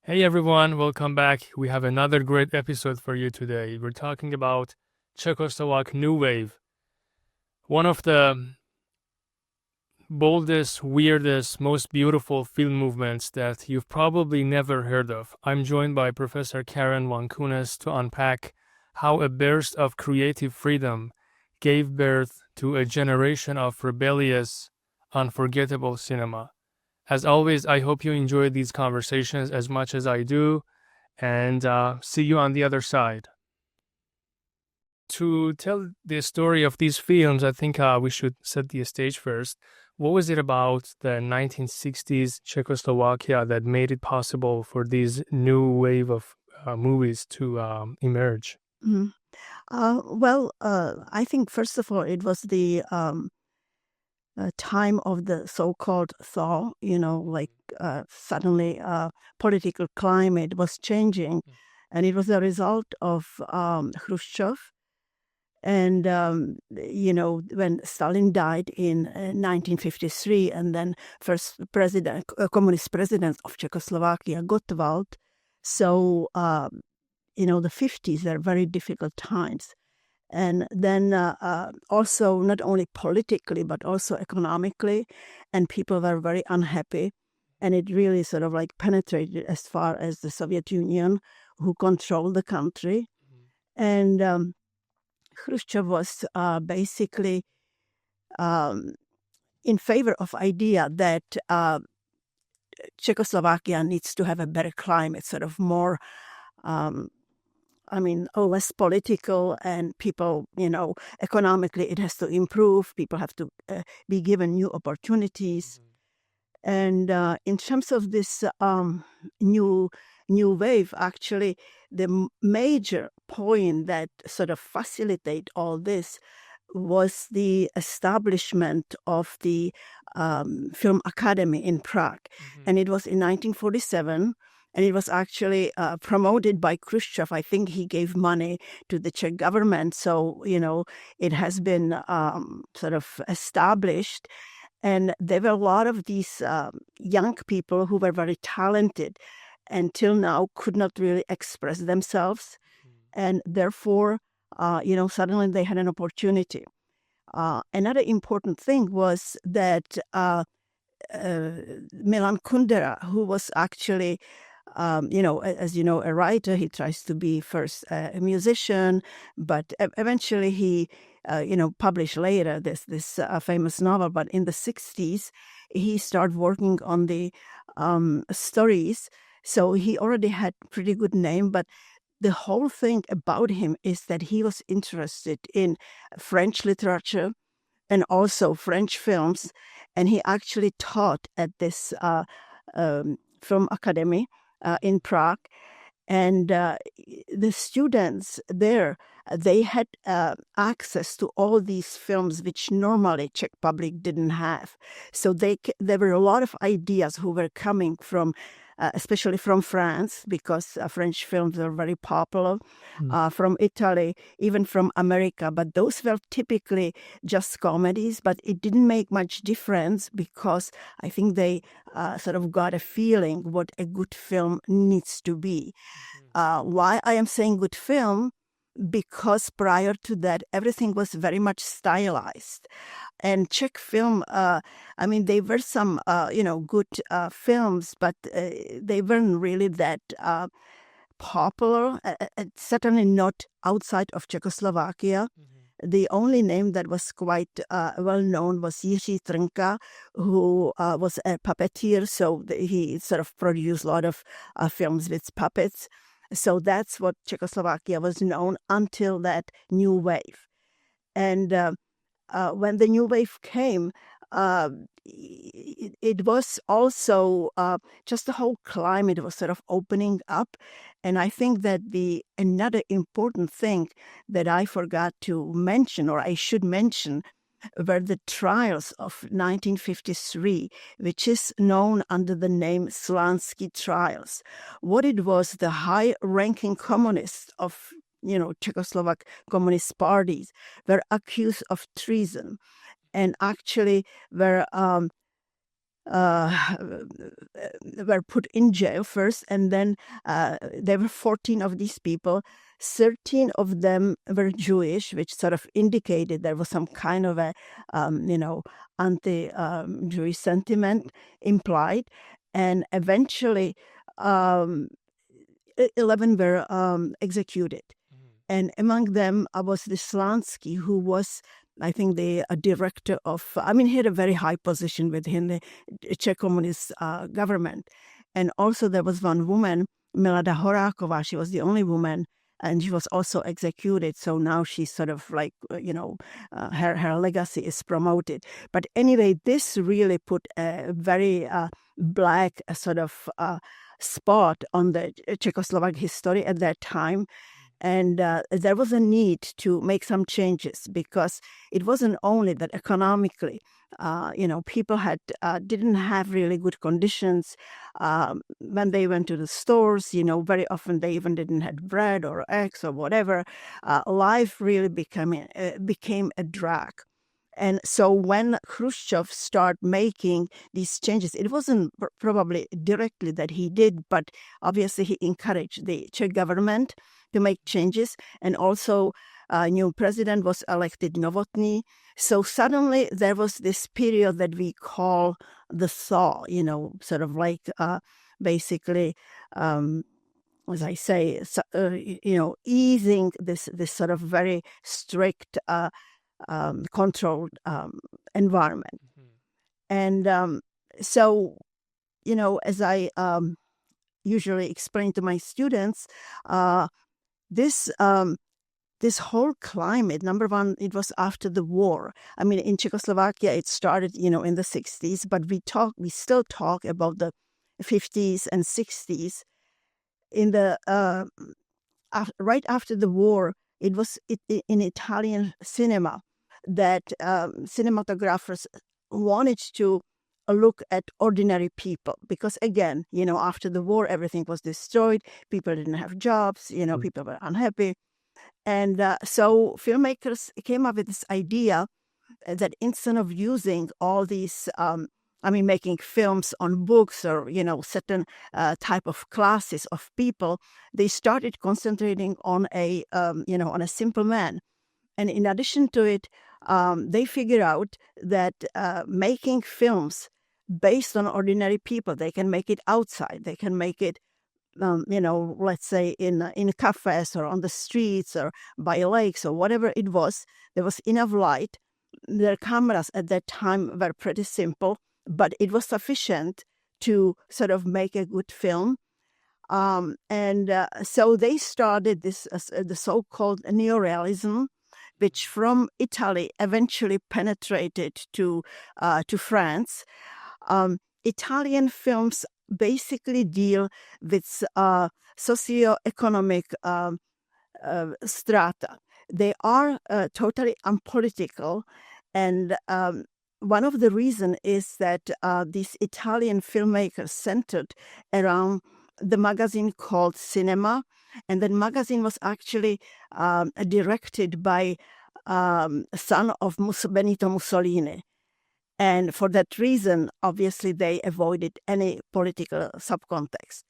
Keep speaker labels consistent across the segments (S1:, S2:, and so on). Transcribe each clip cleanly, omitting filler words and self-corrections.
S1: Hey everyone, welcome back. We have another great episode for you today. We're talking about Czechoslovak New Wave, one of the boldest, weirdest, most beautiful film movements that you've probably never heard of. I'm joined by Professor Karen von Kunes to unpack how a burst of creative freedom gave birth to a generation of rebellious, unforgettable cinema. As always, I hope you enjoy these conversations as much as I do, and see you on the other side. To tell the story of these films, I think we should set the stage first. What was it about the 1960s Czechoslovakia that made it possible for these new wave of movies to emerge?
S2: Mhm. I think first of all, it was the time of the so-called Thaw. Suddenly political climate was changing, and it was a result of Khrushchev. And when Stalin died in 1953, and then first communist president of Czechoslovakia, Gottwald. So the 50s were very difficult times. And then also not only politically, but also economically, and people were very unhappy. And it really sort of like penetrated as far as the Soviet Union, who controlled the country. And Khrushchev was basically in favor of idea that Czechoslovakia needs to have a better climate, sort of more less political, and people, economically it has to improve. People have to be given new opportunities. And in terms of this new wave, actually, the major point that sort of facilitate all this was the establishment of the Film Academy in Prague. And it was in 1947. And it was actually promoted by Khrushchev. I think he gave money to the Czech government. So, it has been sort of established. And there were a lot of these young people who were very talented until now could not really express themselves. And therefore, suddenly they had an opportunity. Another important thing was that Milan Kundera, who was actually as you know, a writer. He tries to be first a musician, but eventually he, published later this famous novel. But in the 60s, he started working on the stories. So he already had pretty good name, but the whole thing about him is that he was interested in French literature and also French films. And he actually taught at this film academy in Prague, and the students there, they had access to all these films which normally Czech public didn't have. So there were a lot of ideas who were coming from, especially from France, because French films are very popular, from Italy, even from America. But those were typically just comedies, but it didn't make much difference because I think they sort of got a feeling what a good film needs to be. Why I am saying good film? Because prior to that, everything was very much stylized. And Czech film, they were some, good films, but they weren't really that popular, certainly not outside of Czechoslovakia. The only name that was quite well known was Jiří Trnka, who was a puppeteer, so he sort of produced a lot of films with puppets. So that's what Czechoslovakia was known until that new wave. And when the new wave came, it was also just the whole climate was sort of opening up. And I think that another important thing that I forgot to mention, or I should mention, were the trials of 1953, which is known under the name Slánský trials. What it was, the high-ranking communists of Czechoslovak communist parties were accused of treason, and actually were were put in jail first, and then there were 14 of these people. 13 of them were Jewish, which sort of indicated there was some kind of a, anti-Jewish sentiment implied. And eventually, 11 were executed. And among them was the Slánský, who was, I think, the director of, he had a very high position within the Czech communist government. And also there was one woman, Milada Horáková, she was the only woman, and she was also executed. So now she's sort of like, her legacy is promoted. But anyway, this really put a very black sort of spot on the Czechoslovak history at that time. And there was a need to make some changes, because it wasn't only that economically, people didn't have really good conditions when they went to the stores. Very often they even didn't have bread or eggs or whatever. Life really became a drag. And so when Khrushchev started making these changes, it wasn't probably directly that he did, but obviously he encouraged the Czech government to make changes. And also a new president was elected, Novotný. So suddenly there was this period that we call the Thaw, sort of like basically, as I say, easing this sort of very strict controlled environment. And so, as I usually explain to my students, this whole climate, number one, it was after the war. In Czechoslovakia, it started, in the 60s, but we still talk about the 50s and 60s. In the right after the war, it was in Italian cinema that cinematographers wanted to look at ordinary people, because again, after the war, everything was destroyed. People didn't have jobs, people were unhappy. And so filmmakers came up with this idea that instead of using all these, making films on books or, certain type of classes of people, they started concentrating on on a simple man. And in addition to it, they figured out that making films based on ordinary people, they can make it outside. They can make it, let's say in cafes or on the streets or by lakes or whatever it was. There was enough light. Their cameras at that time were pretty simple, but it was sufficient to sort of make a good film. So they started this the so-called Neorealism, which from Italy eventually penetrated to France. Italian films basically deal with socioeconomic strata. They are totally unpolitical, and one of the reasons is that these Italian filmmakers centered around the magazine called Cinema, and that magazine was actually directed by son of Benito Mussolini. And for that reason, obviously, they avoided any political subcontext.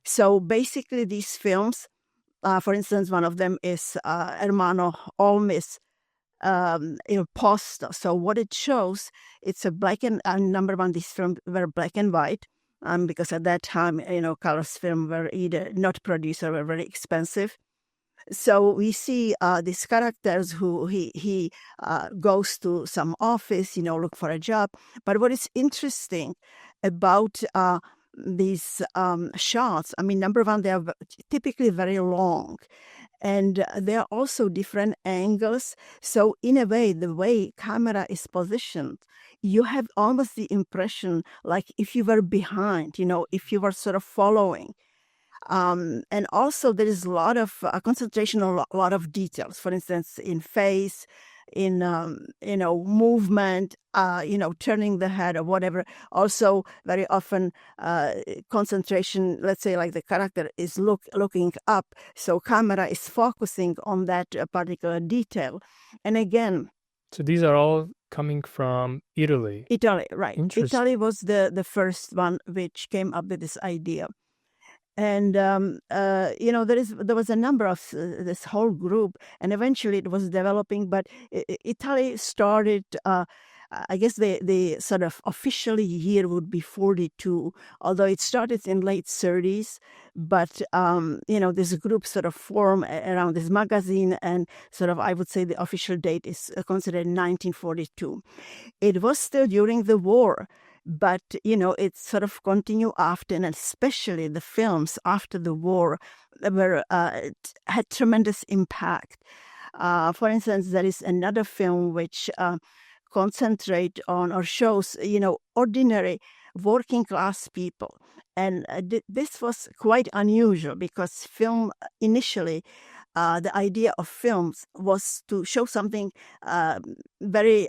S2: So basically, these films, for instance, one of them is Hermano Olmi's Post. So what it shows, it's a black and number one, these films were black and white, because at that time, colors film were either not produced or were very expensive. So we see these characters who he goes to some office, look for a job. But what is interesting about these shots, number one, they are typically very long. And there are also different angles. So in a way, the way camera is positioned, you have almost the impression like if you were behind, if you were sort of following. And also there is a lot of concentration on a lot of details. For instance, in face, in movement, turning the head or whatever. Also, very often concentration. Let's say like the character is looking up, so camera is focusing on that particular detail. And again,
S1: so these are all coming from Italy.
S2: Italy, right.
S1: Interesting.
S2: Italy was the first one which came up with this idea. And, there was a number of this whole group, and eventually it was developing, but Italy started, I guess the sort of officially year would be 42, although it started in late 30s. But, this group sort of formed around this magazine, and sort of, I would say the official date is considered 1942. It was still during the war, but, it sort of continued after, and especially the films after the war had tremendous impact. For instance, there is another film which concentrate on or shows, ordinary working class people. And this was quite unusual because film initially, the idea of films was to show something very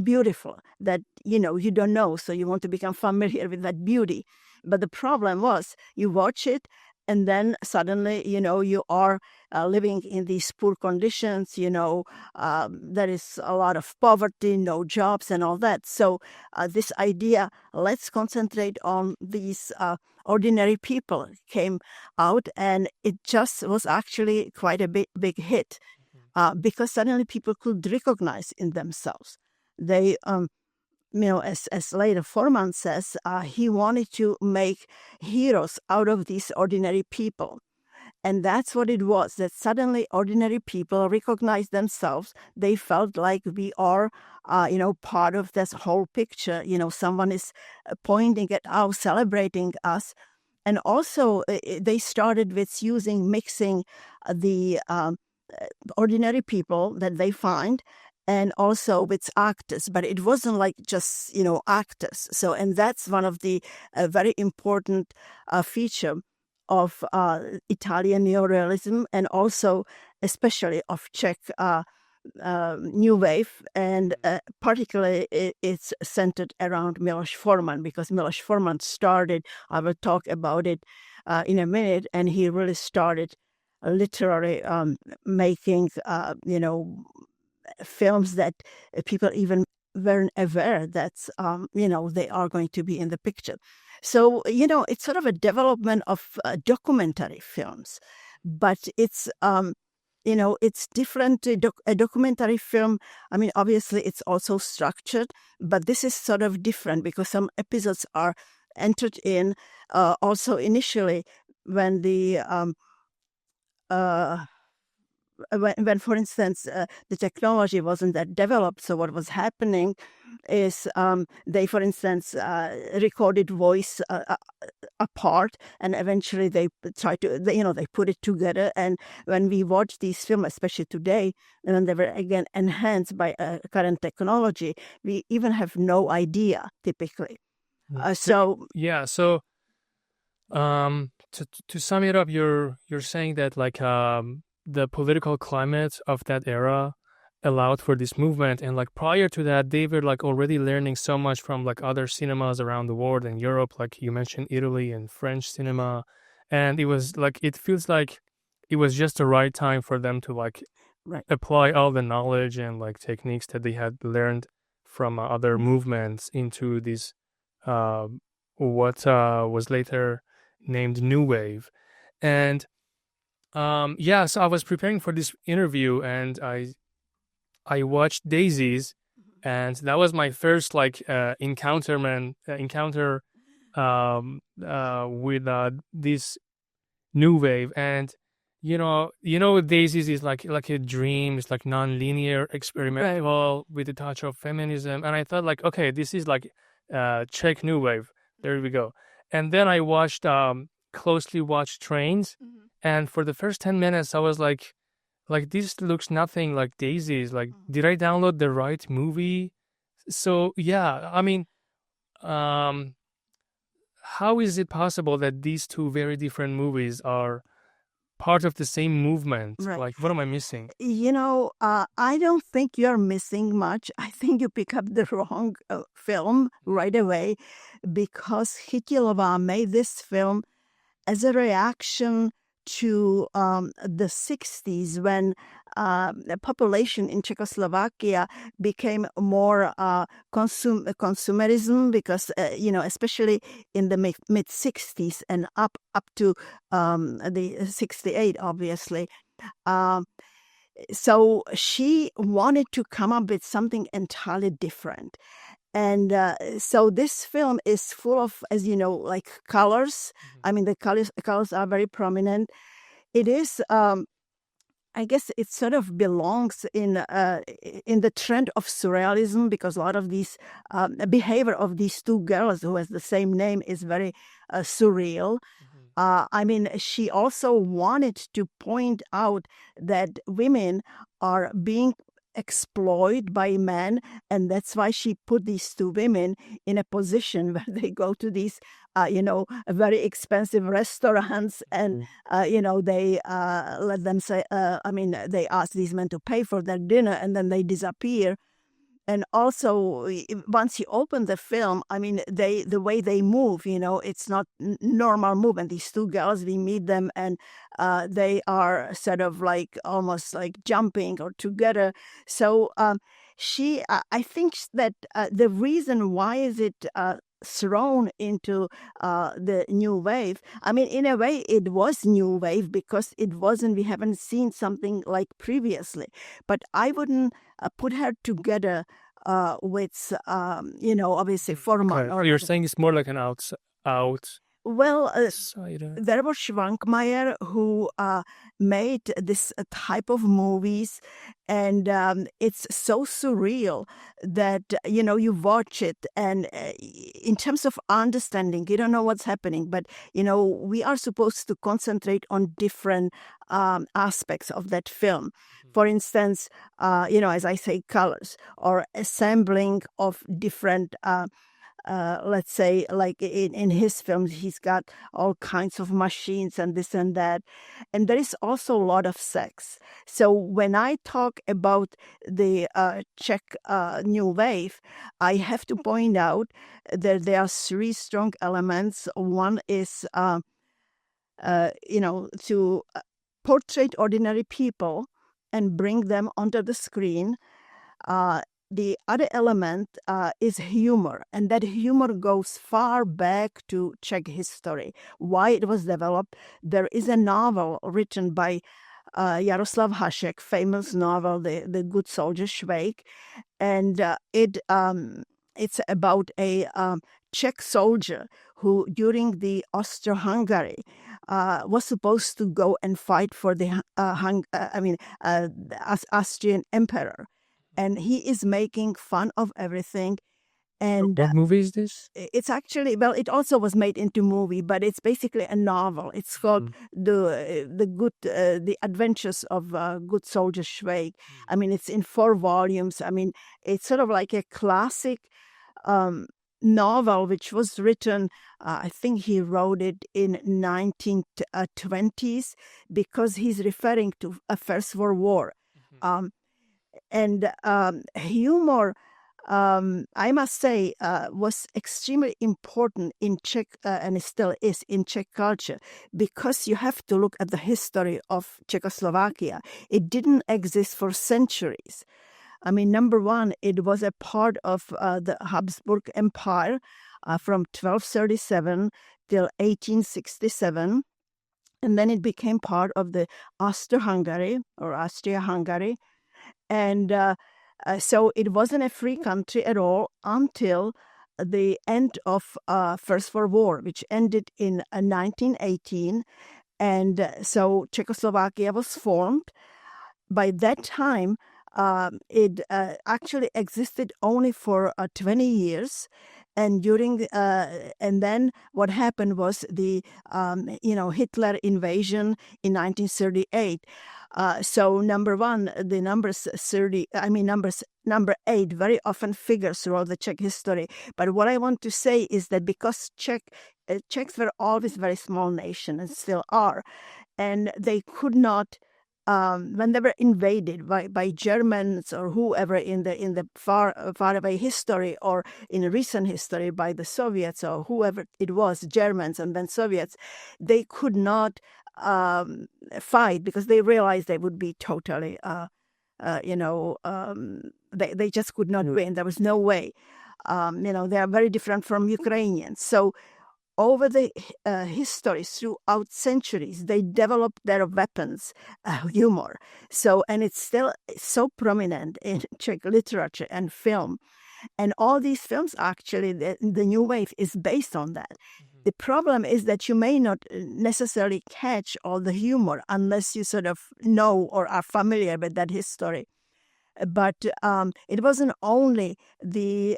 S2: beautiful that, you don't know. So you want to become familiar with that beauty. But the problem was you watch it and then suddenly, you are living in these poor conditions, there is a lot of poverty, no jobs and all that. So this idea, let's concentrate on these ordinary people, came out, and it just was actually quite a big hit because suddenly people could recognize in themselves. They as later Forman says, he wanted to make heroes out of these ordinary people. And that's what it was, that suddenly ordinary people recognized themselves. They felt like we are, part of this whole picture. Someone is pointing at us, celebrating us. And also they started with mixing the ordinary people that they find and also with actors, but it wasn't like just, actors. So, and that's one of the very important feature of Italian Neorealism, and also especially of Czech New Wave, and particularly it's centered around Miloš Forman, because Miloš Forman started, I will talk about it in a minute, and he really started literally making, films that people even weren't aware that, they are going to be in the picture. So, it's sort of a development of documentary films, but it's, it's different. A documentary film, I mean, obviously it's also structured, but this is sort of different because some episodes are entered in also initially when the when, for instance, the technology wasn't that developed. So what was happening is they, for instance, recorded voice apart, and eventually they try to, they put it together. And when we watch these films, especially today, and then they were again enhanced by current technology, we even have no idea typically. So
S1: to sum it up, you're saying that like the political climate of that era allowed for this movement, and like prior to that they were like already learning so much from like other cinemas around the world and Europe, like you mentioned Italy and French cinema, and it was like, it feels like it was just the right time for them to like apply all the knowledge and like techniques that they had learned from other movements into this what was later named New Wave. And so I was preparing for this interview, and I watched Daisies, and that was my first like encounter with this New Wave. And Daisies is like a dream. It's like non-linear, experimental with a touch of feminism, and I thought like, okay, this is like Czech New Wave. There we go. And then I watched closely watched Trains. And for the first 10 minutes, I was like this looks nothing like Daisies. Like, did I download the right movie? So yeah, I mean, how is it possible that these two very different movies are part of the same movement?
S2: Right.
S1: Like, what am I missing?
S2: I don't think you're missing much. I think you pick up the wrong film right away, because Chytilová made this film as a reaction to the 60s when the population in Czechoslovakia became more consumerism because, especially in the mid 60s and up to the 68, obviously. So she wanted to come up with something entirely different. And so this film is full of, as you know, like colors. I mean, the colors are very prominent. It is, I guess, it sort of belongs in the trend of surrealism because a lot of these behavior of these two girls who has the same name is very surreal. I mean, she also wanted to point out that women are being exploited by men, and that's why she put these two women in a position where they go to these very expensive restaurants, and they let them say, they ask these men to pay for their dinner, and then they disappear. And also, once you open the film, I mean, the way they move, it's not normal movement. These two girls, we meet them, and they are sort of like almost like jumping or together. So I think that the reason why is it thrown into the new wave. I mean, in a way, it was new wave because we haven't seen something like previously. But I wouldn't put her together with, obviously Forman.
S1: Okay. You're saying it's more like an out.
S2: Well,
S1: outsider.
S2: there was Schwankmayer who made this type of movies, and it's so surreal that, you watch it, and in terms of understanding, you don't know what's happening, but, we are supposed to concentrate on different aspects of that film. For instance, as I say, colors or assembling of different let's say, like in his films, he's got all kinds of machines and this and that. And there is also a lot of sex. So when I talk about the Czech new wave, I have to point out that there are three strong elements. One is, to portray ordinary people and bring them onto the screen. The other element is humor, and that humor goes far back to Czech history, why it was developed. There is a novel written by Jaroslav Hašek, famous novel, The Good Soldier Švejk, and it's about a Czech soldier who, during the Austro-Hungary, was supposed to go and fight for the Austrian emperor. And he is making fun of everything. And
S1: what movie is this?
S2: It's actually, well, it also was made into movie, but it's basically a novel. It's called The Adventures of Good Soldier Švejk. I mean, it's in 4 volumes. I mean, it's sort of like a classic novel, which was written, I think he wrote it in 1920s, because he's referring to a First World War. And humor, I must say, was extremely important in Czech, and it still is in Czech culture, because you have to look at the history of Czechoslovakia. It didn't exist for centuries. I mean, number one, it was a part of the Habsburg Empire from 1237 till 1867. And then it became part of the Austro-Hungary or Austria-Hungary. And so it wasn't a free country at all until the end of First World War, which ended in 1918. And so Czechoslovakia was formed. By that time, it actually existed only for 20 years. And and then what happened was the Hitler invasion in 1938. So number one, the number 8 very often figures throughout the Czech history. But what I want to say is that because Czechs were always a very small nation and still are, and they could not, when they were invaded by Germans or whoever in the far away history, or in recent history by the Soviets or whoever it was, Germans and then Soviets, they could not fight because they realized they would be totally, they just could not win. There was no way. They are very different from Ukrainians. So over the history, throughout centuries, they developed their weapons, humor. So, and it's still so prominent in Czech literature and film. And all these films, actually, the new wave is based on that. Mm-hmm. The problem is that you may not necessarily catch all the humor unless you sort of know or are familiar with that history. But it wasn't only the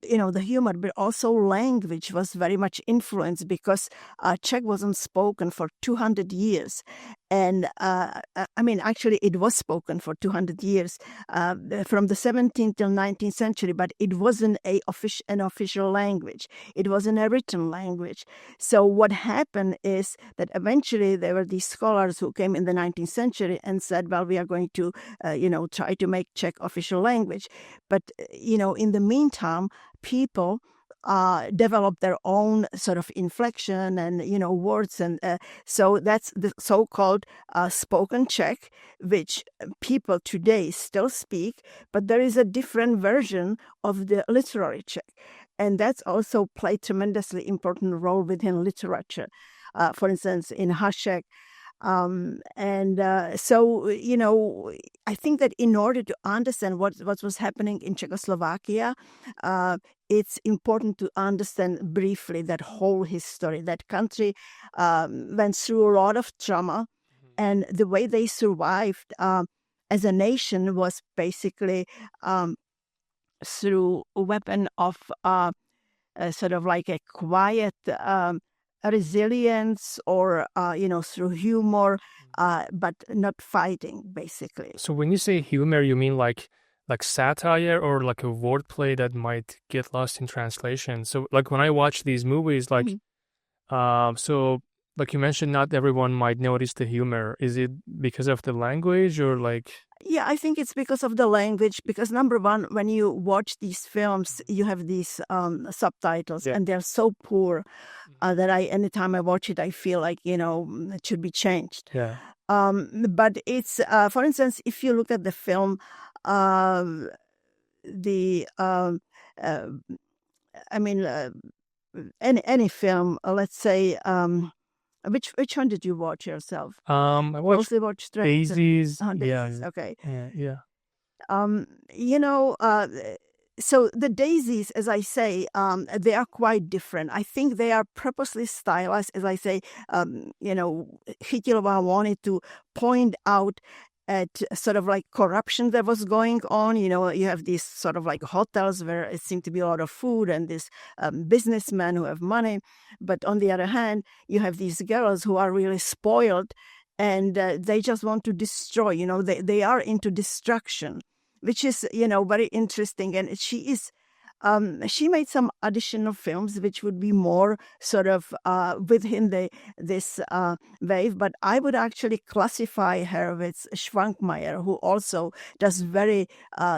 S2: humor, but also language was very much influenced because Czech wasn't spoken for 200 years. And actually, it was spoken for 200 years from the 17th till 19th century, but it wasn't an official language. It wasn't a written language. So what happened is that eventually there were these scholars who came in the 19th century and said, well, we are going to, try to make Czech official language. But, in the meantime, people develop their own sort of inflection and words, and so that's the so-called spoken Czech, which people today still speak, but there is a different version of the literary Czech, and that's also played tremendously important role within literature. For instance, in Hašek. I think that in order to understand what was happening in Czechoslovakia, it's important to understand briefly that whole history. That country went through a lot of trauma, and the way they survived as a nation was basically through a weapon of sort of like a quiet resilience, or through humor, but not fighting, basically.
S1: So when you say humor, you mean like satire, or like a wordplay that might get lost in translation? So like when I watch these movies, like so like you mentioned, not everyone might notice the humor. Is it because of the language, or like?
S2: Yeah, I think it's because of the language, because number one, when you watch these films, you have these subtitles, and they're so poor that anytime I watch it, I feel like, it should be changed.
S1: Yeah.
S2: But it's, for instance, if you look at the film, any film, let's say, which one did you watch yourself?
S1: I watched Daisies.
S2: Daisies.
S1: Yeah.
S2: Okay.
S1: Yeah.
S2: So the Daisies, as I say, they are quite different. I think they are purposely stylized, as I say. Chytilová wanted to point out at sort of like corruption that was going on. You have these sort of like hotels where it seemed to be a lot of food, and these businessmen who have money. But on the other hand, you have these girls who are really spoiled, and they just want to destroy. They are into destruction, which is, very interesting. And she made some additional films which would be more sort of within this wave. But I would actually classify her with Schwankmajer, who also does very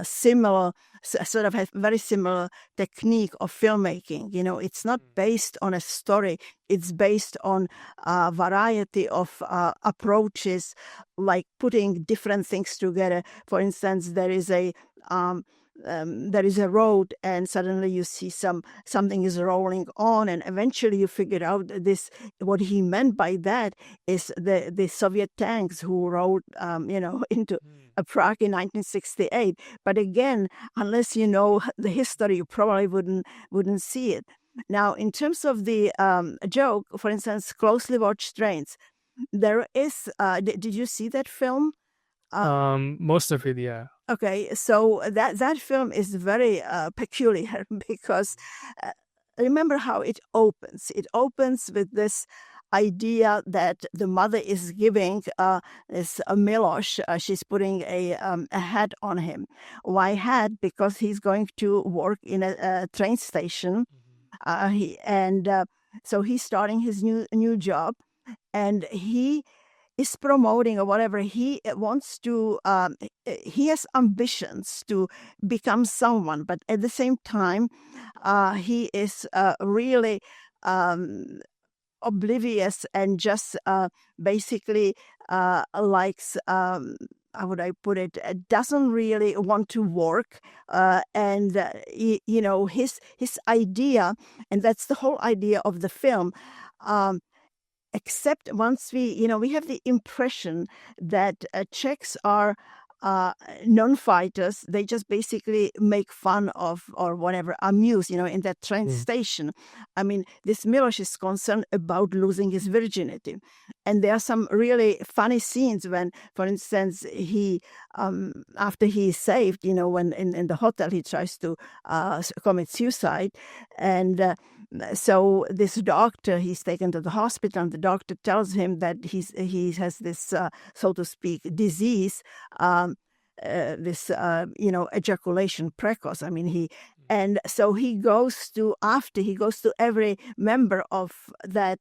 S2: similar, sort of has very similar technique of filmmaking. It's not based on a story. It's based on a variety of approaches, like putting different things together. For instance, there is a road, and suddenly you see something is rolling on, and eventually you figure out this. What he meant by that is the Soviet tanks who rode, into Prague in 1968. But again, unless you know the history, you probably wouldn't see it. Now, in terms of the joke, for instance, Closely Watched Trains, there is. Did you see that film?
S1: Most of it, yeah.
S2: Okay, so that film is very peculiar because remember how it opens. It opens with this idea that the mother is giving this Miloš. She's putting a hat on him. Why hat? Because he's going to work in a train station, so he's starting his new job, and he is promoting or whatever. He wants to, he has ambitions to become someone, but at the same time, he is really oblivious and just basically likes. How would I put it? Doesn't really want to work, and his idea, and that's the whole idea of the film. Except once we have the impression that Czechs are non-fighters. They just basically make fun of or whatever, amuse, in that train station. I mean, this Miloš is concerned about losing his virginity. And there are some really funny scenes when, for instance, he, after he is saved, when in the hotel, he tries to commit suicide. And so this doctor, he's taken to the hospital, and the doctor tells him that he has this, so to speak, disease, this ejaculation precoce. I mean, and so he goes to every member of that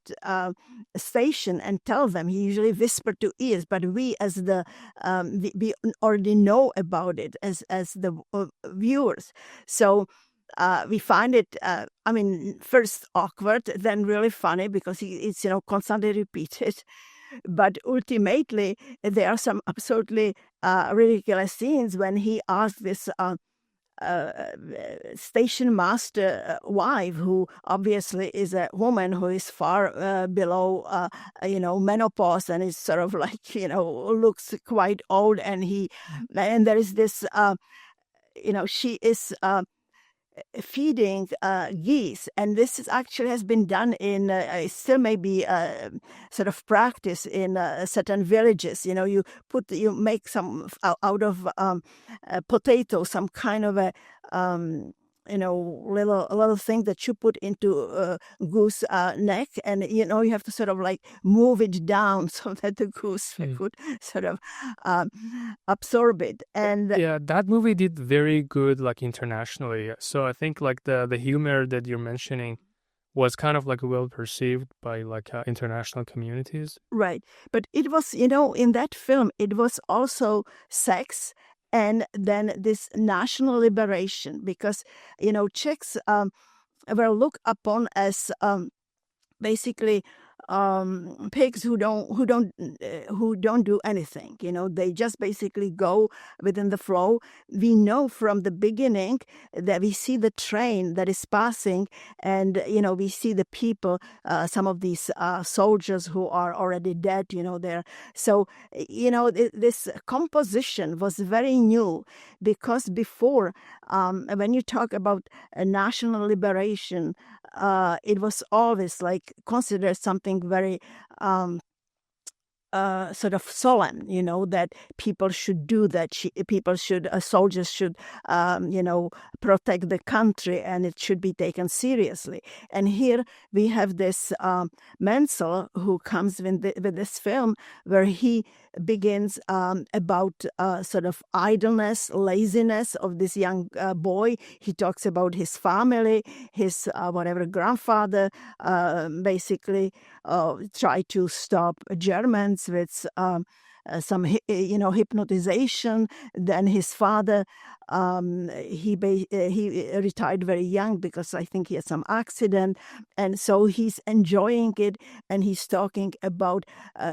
S2: station and tell them. He usually whisper to ears, but we as the we already know about it as the viewers. So. We find it, first awkward, then really funny because it's constantly repeated. But ultimately, there are some absolutely ridiculous scenes when he asks this station master wife, who obviously is a woman who is far below, menopause, and is sort of like, looks quite old, and there is this, she is. Feeding geese, and this actually has been done in still maybe sort of practice in certain villages. You make some out of potato, some kind of a little thing that you put into goose neck, and you have to sort of like move it down so that the goose could sort of absorb it. And
S1: yeah, that movie did very good, like internationally. So I think like the humor that you're mentioning was kind of like well perceived by like international communities.
S2: Right, but it was in that film it was also sex. And then this national liberation, because Czechs were looked upon as basically pigs who don't do anything. They just basically go within the flow. We know from the beginning that we see the train that is passing, and we see the people, some of these soldiers who are already dead, there. So this composition was very new, because before, when you talk about national liberation, it was always like considered something very sort of solemn, that people should do that. Soldiers should, protect the country, and it should be taken seriously. And here we have this Menzel who comes with this film, where he begins about sort of idleness, laziness of this young boy. He talks about his family, his grandfather basically tried to stop Germans with some hypnotization. Then his father, he retired very young because I think he had some accident, and so he's enjoying it, and he's talking about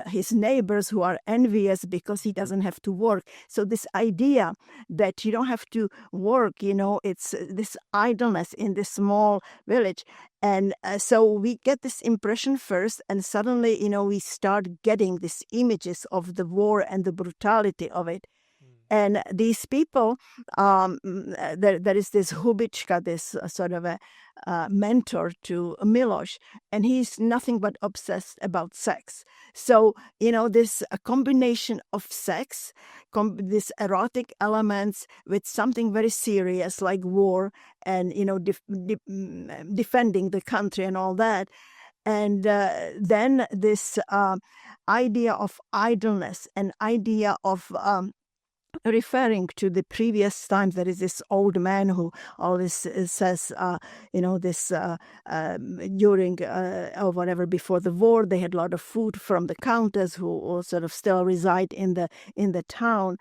S2: his neighbors who are envious because he doesn't have to work. So this idea that you don't have to work, it's this idleness in this small village. And so we get this impression first, and suddenly, we start getting these images of the war and the brutality of it. And these people, there is this Hubička, this sort of a mentor to Miloš, and he's nothing but obsessed about sex. So, this combination of sex, this erotic elements with something very serious like war and, defending the country and all that. And then this idea of idleness, an idea of referring to the previous times. There is this old man who always says, this during or whatever before the war, they had a lot of food from the countess who sort of still reside in the town.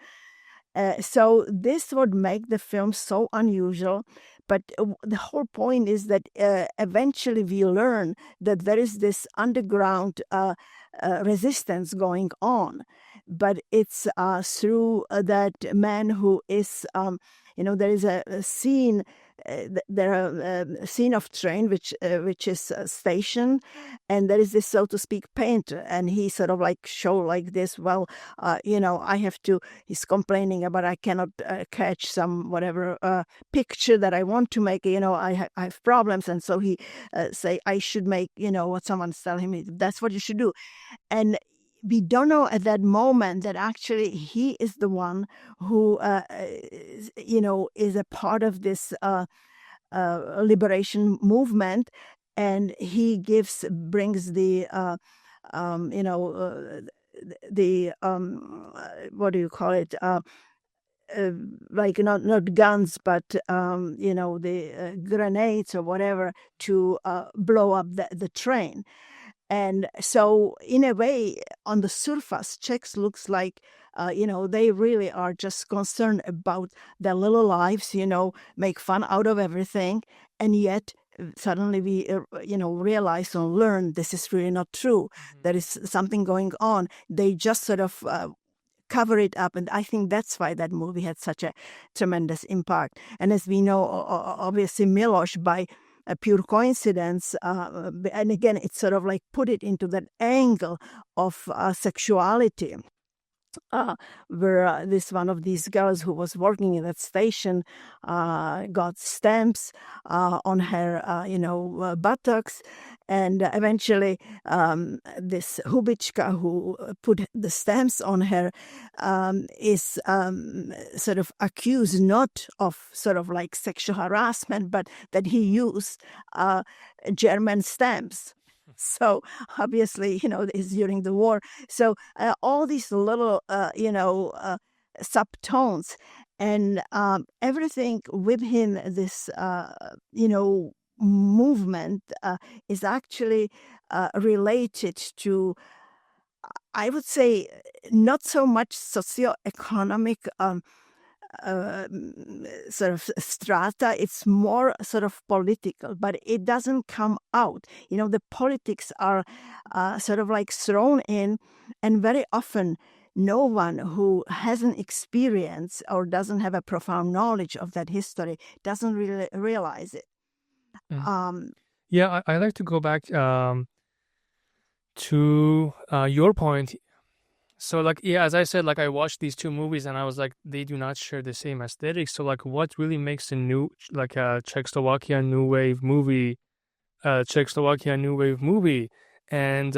S2: So this would make the film so unusual. But the whole point is that eventually we learn that there is this underground resistance going on. But it's through that man who is, there is a scene. There are a scene of train which is stationed, and there is this, so to speak, painter, and he sort of like show like this. Well, I have to. He's complaining about I cannot catch some whatever picture that I want to make. I have problems, and so he say I should make what someone's telling me. That's what you should do, and we don't know at that moment that actually he is the one who, is a part of this liberation movement, and he brings the, what do you call it? Like not guns, but the grenades or whatever to blow up the train. And so, in a way, on the surface, Czechs looks like, they really are just concerned about their little lives, make fun out of everything. And yet, suddenly we, realize or learn this is really not true. Mm-hmm. There is something going on. They just sort of cover it up. And I think that's why that movie had such a tremendous impact. And as we know, obviously, Miloš, by a pure coincidence, and again, it's sort of like put it into that angle of sexuality, where this one of these girls who was working in that station got stamps on her, buttocks, and eventually this Hubička who put the stamps on her is sort of accused not of sort of like sexual harassment, but that he used German stamps. So obviously, it's during the war. So all these little, subtones and everything within this, movement is actually related to, I would say, not so much socioeconomic sort of strata. It's more sort of political, but it doesn't come out. The politics are sort of like thrown in, and very often no one who hasn't experienced or doesn't have a profound knowledge of that history doesn't really realize it.
S1: Yeah, I like to go back to your point. So, as I said, I watched these two movies and I was like, they do not share the same aesthetic. So, what really makes a new, Czechoslovakia new wave movie, Czechoslovakia new wave movie? And,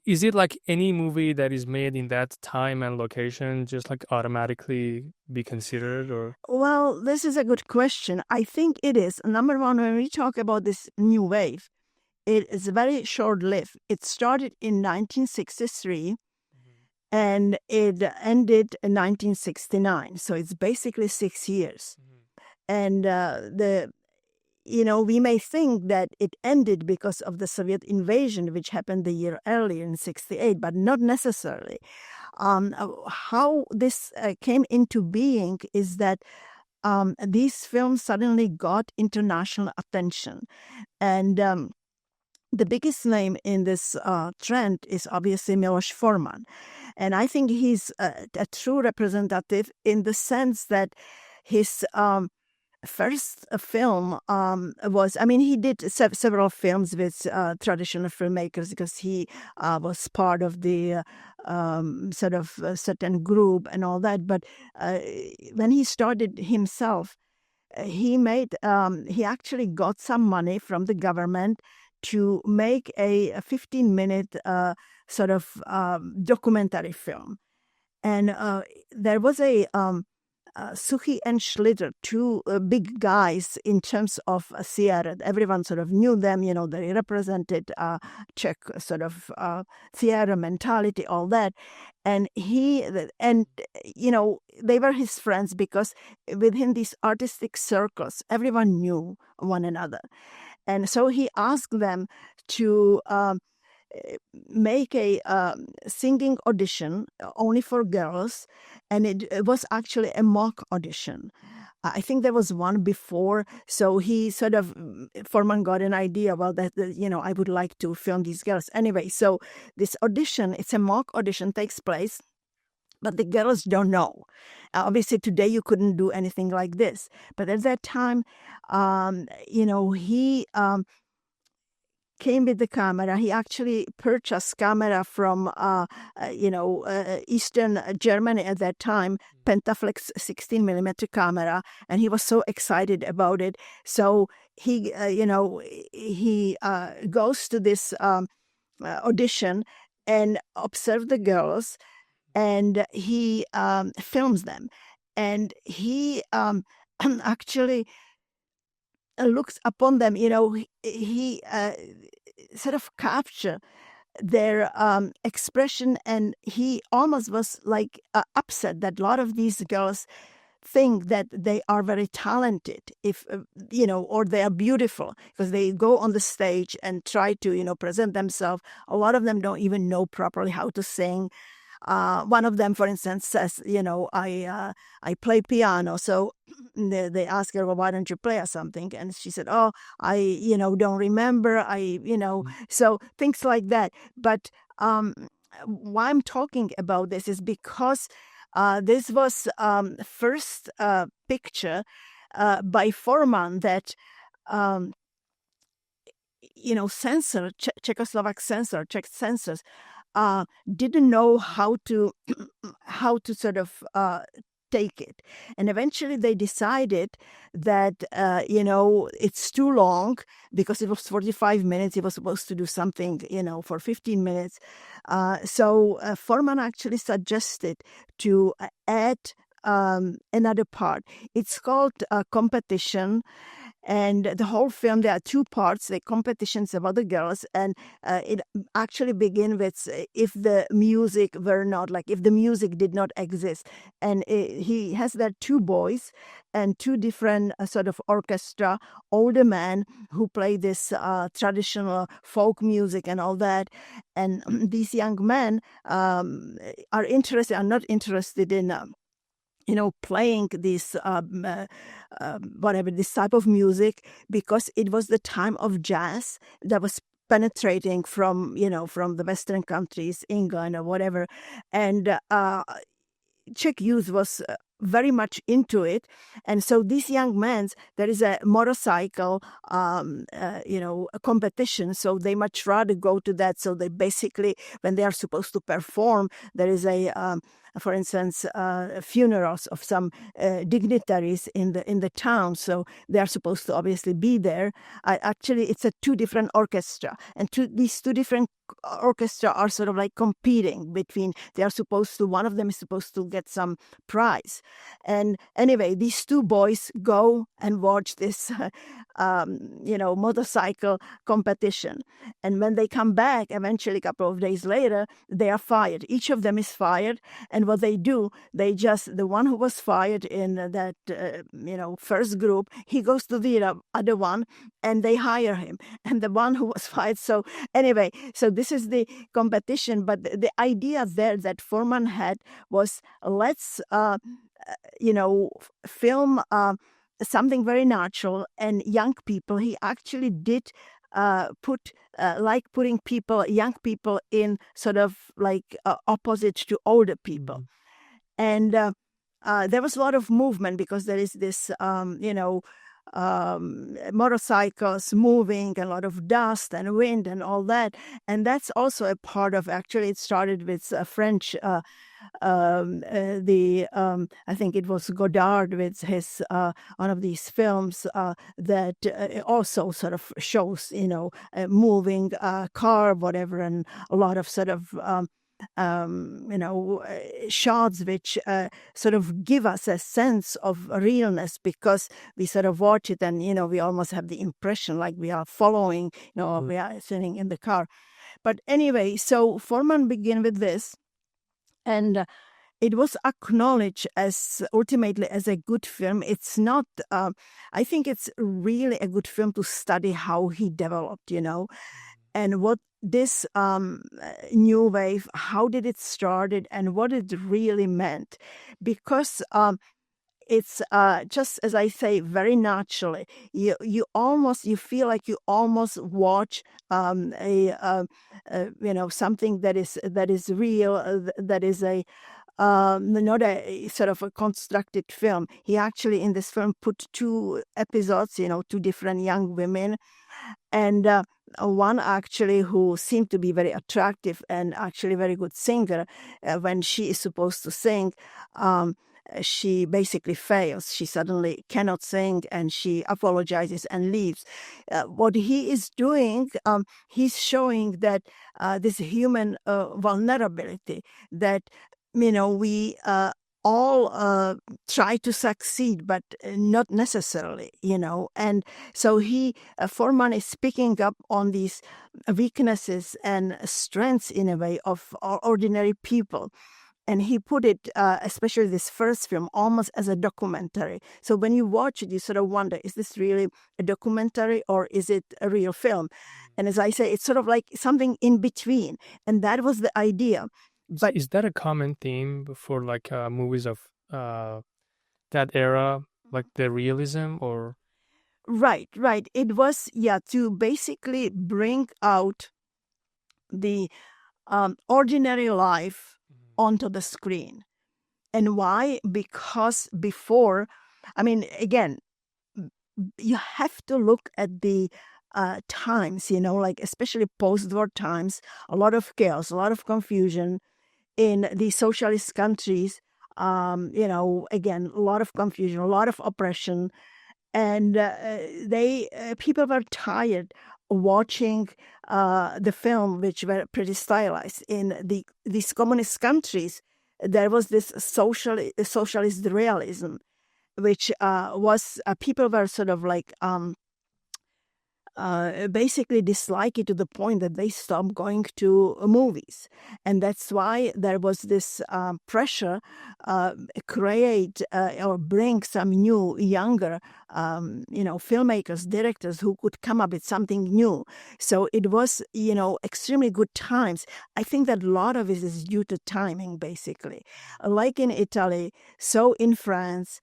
S1: is it like any movie that is made in that time and location just automatically be considered, or?
S2: Well, this is a good question. I think it is. Number one, when we talk about this new wave, it is very short-lived. It started in 1963. And it ended in 1969, so it's basically 6 years. Mm-hmm. And we may think that it ended because of the Soviet invasion, which happened the year earlier in 1968, but not necessarily. How this came into being is that these films suddenly got international attention, and the biggest name in this trend is obviously Miloš Forman. And I think he's a true representative in the sense that his first film was, he did several films with traditional filmmakers because he was part of the sort of certain group and all that. But when he started himself, he actually got some money from the government to make a 15-minute sort of documentary film. And there was a Suchy and Schlitter, two big guys in terms of theater. Everyone sort of knew them, they represented Czech sort of theater mentality, all that. And they were his friends because within these artistic circles, everyone knew one another. And so he asked them to make a singing audition only for girls, and it was actually a mock audition. I think there was one before, so he sort of, Forman got an idea, well, that, I would like to film these girls. Anyway, so this audition, it's a mock audition, takes place, but the girls don't know. Obviously, today you couldn't do anything like this. But at that time, he came with the camera. He actually purchased camera from, Eastern Germany at that time, Pentaflex 16mm camera, and he was so excited about it. So he goes to this audition and observes the girls, and he films them. And he actually looks upon them, he sort of capture their expression, and he almost was like upset that a lot of these girls think that they are very talented, if or they are beautiful, because they go on the stage and try to present themselves. A lot of them don't even know properly how to sing. One of them, for instance, says, I play piano. So they ask her, well, why don't you play or something? And she said, oh, I, don't remember. So things like that. But why I'm talking about this is because this was first picture by Forman that, censor, Czechoslovak censor, Czech censors, didn't know how to sort of take it. And eventually they decided that, it's too long, because it was 45 minutes. It was supposed to do something, for 15 minutes. So Forman actually suggested to add another part. It's called competition. And the whole film, there are two parts. The competitions about the girls, and it actually begins with if the music were not, like if the music did not exist. And he has there two boys and two different sort of orchestra, older men who play this traditional folk music and all that. And these young men are not interested in playing this this type of music, because it was the time of jazz that was penetrating from the Western countries, England or whatever, and Czech youth was very much into it. And so these young men, there is a motorcycle competition, so they much rather go to that. So they basically, when they are supposed to perform, there is a for instance, funerals of some dignitaries in the town. So they are supposed to obviously be there. Actually, it's a two different orchestra, and these two different orchestra are sort of like competing between. They are supposed to. One of them is supposed to get some prize, and anyway, these two boys go and watch this, motorcycle competition. And when they come back, eventually, a couple of days later, they are fired. Each of them is fired. And what they do, the one who was fired in that, first group, he goes to the other one and they hire him. And the one who was fired. So anyway, so this is the competition. But the idea there that Forman had was, let's, film something very natural and young people. He actually did putting young people in sort of like opposite to older people. And there was a lot of movement, because there is this, motorcycles moving, a lot of dust and wind and all that. And that's also a part of, actually, it started with French, I think it was Godard with his one of these films that also sort of shows, a moving car, whatever, and a lot of sort of shots which sort of give us a sense of realness, because we sort of watch it and, we almost have the impression like we are following, we are sitting in the car. But anyway, so Forman began with this, and it was acknowledged ultimately as a good film. It's not, I think it's really a good film to study how he developed, and what this new wave, how did it started, and what it really meant, because it's just as I say, very naturally. You feel like you almost watch something that is real, that is a not a sort of a constructed film. He actually in this film put two episodes, two different young women, and one actually who seemed to be very attractive and actually very good singer. When she is supposed to sing, she basically fails. She suddenly cannot sing, and she apologizes and leaves. What he is doing, he's showing that this human vulnerability, that we all try to succeed, but not necessarily, and so Forman is picking up on these weaknesses and strengths in a way of ordinary people. And he put it, especially this first film, almost as a documentary. So when you watch it, you sort of wonder, is this really a documentary or is it a real film? And as I say, it's sort of like something in between. And that was the idea.
S1: But is that a common theme for like movies of that era, like the realism, or?
S2: Right. It was, to basically bring out the ordinary life onto the screen. And why? Because before, again, you have to look at the times, like especially post-war times, a lot of chaos, a lot of confusion in the socialist countries. Again, a lot of confusion, a lot of oppression. And people were tired watching the film, which were pretty stylized. In these communist countries, there was this socialist realism, which was people were sort of like basically dislike it to the point that they stopped going to movies. And that's why there was this pressure create or bring some new, younger, filmmakers, directors who could come up with something new. So it was, extremely good times. I think that a lot of it is due to timing, basically. Like in Italy, so in France,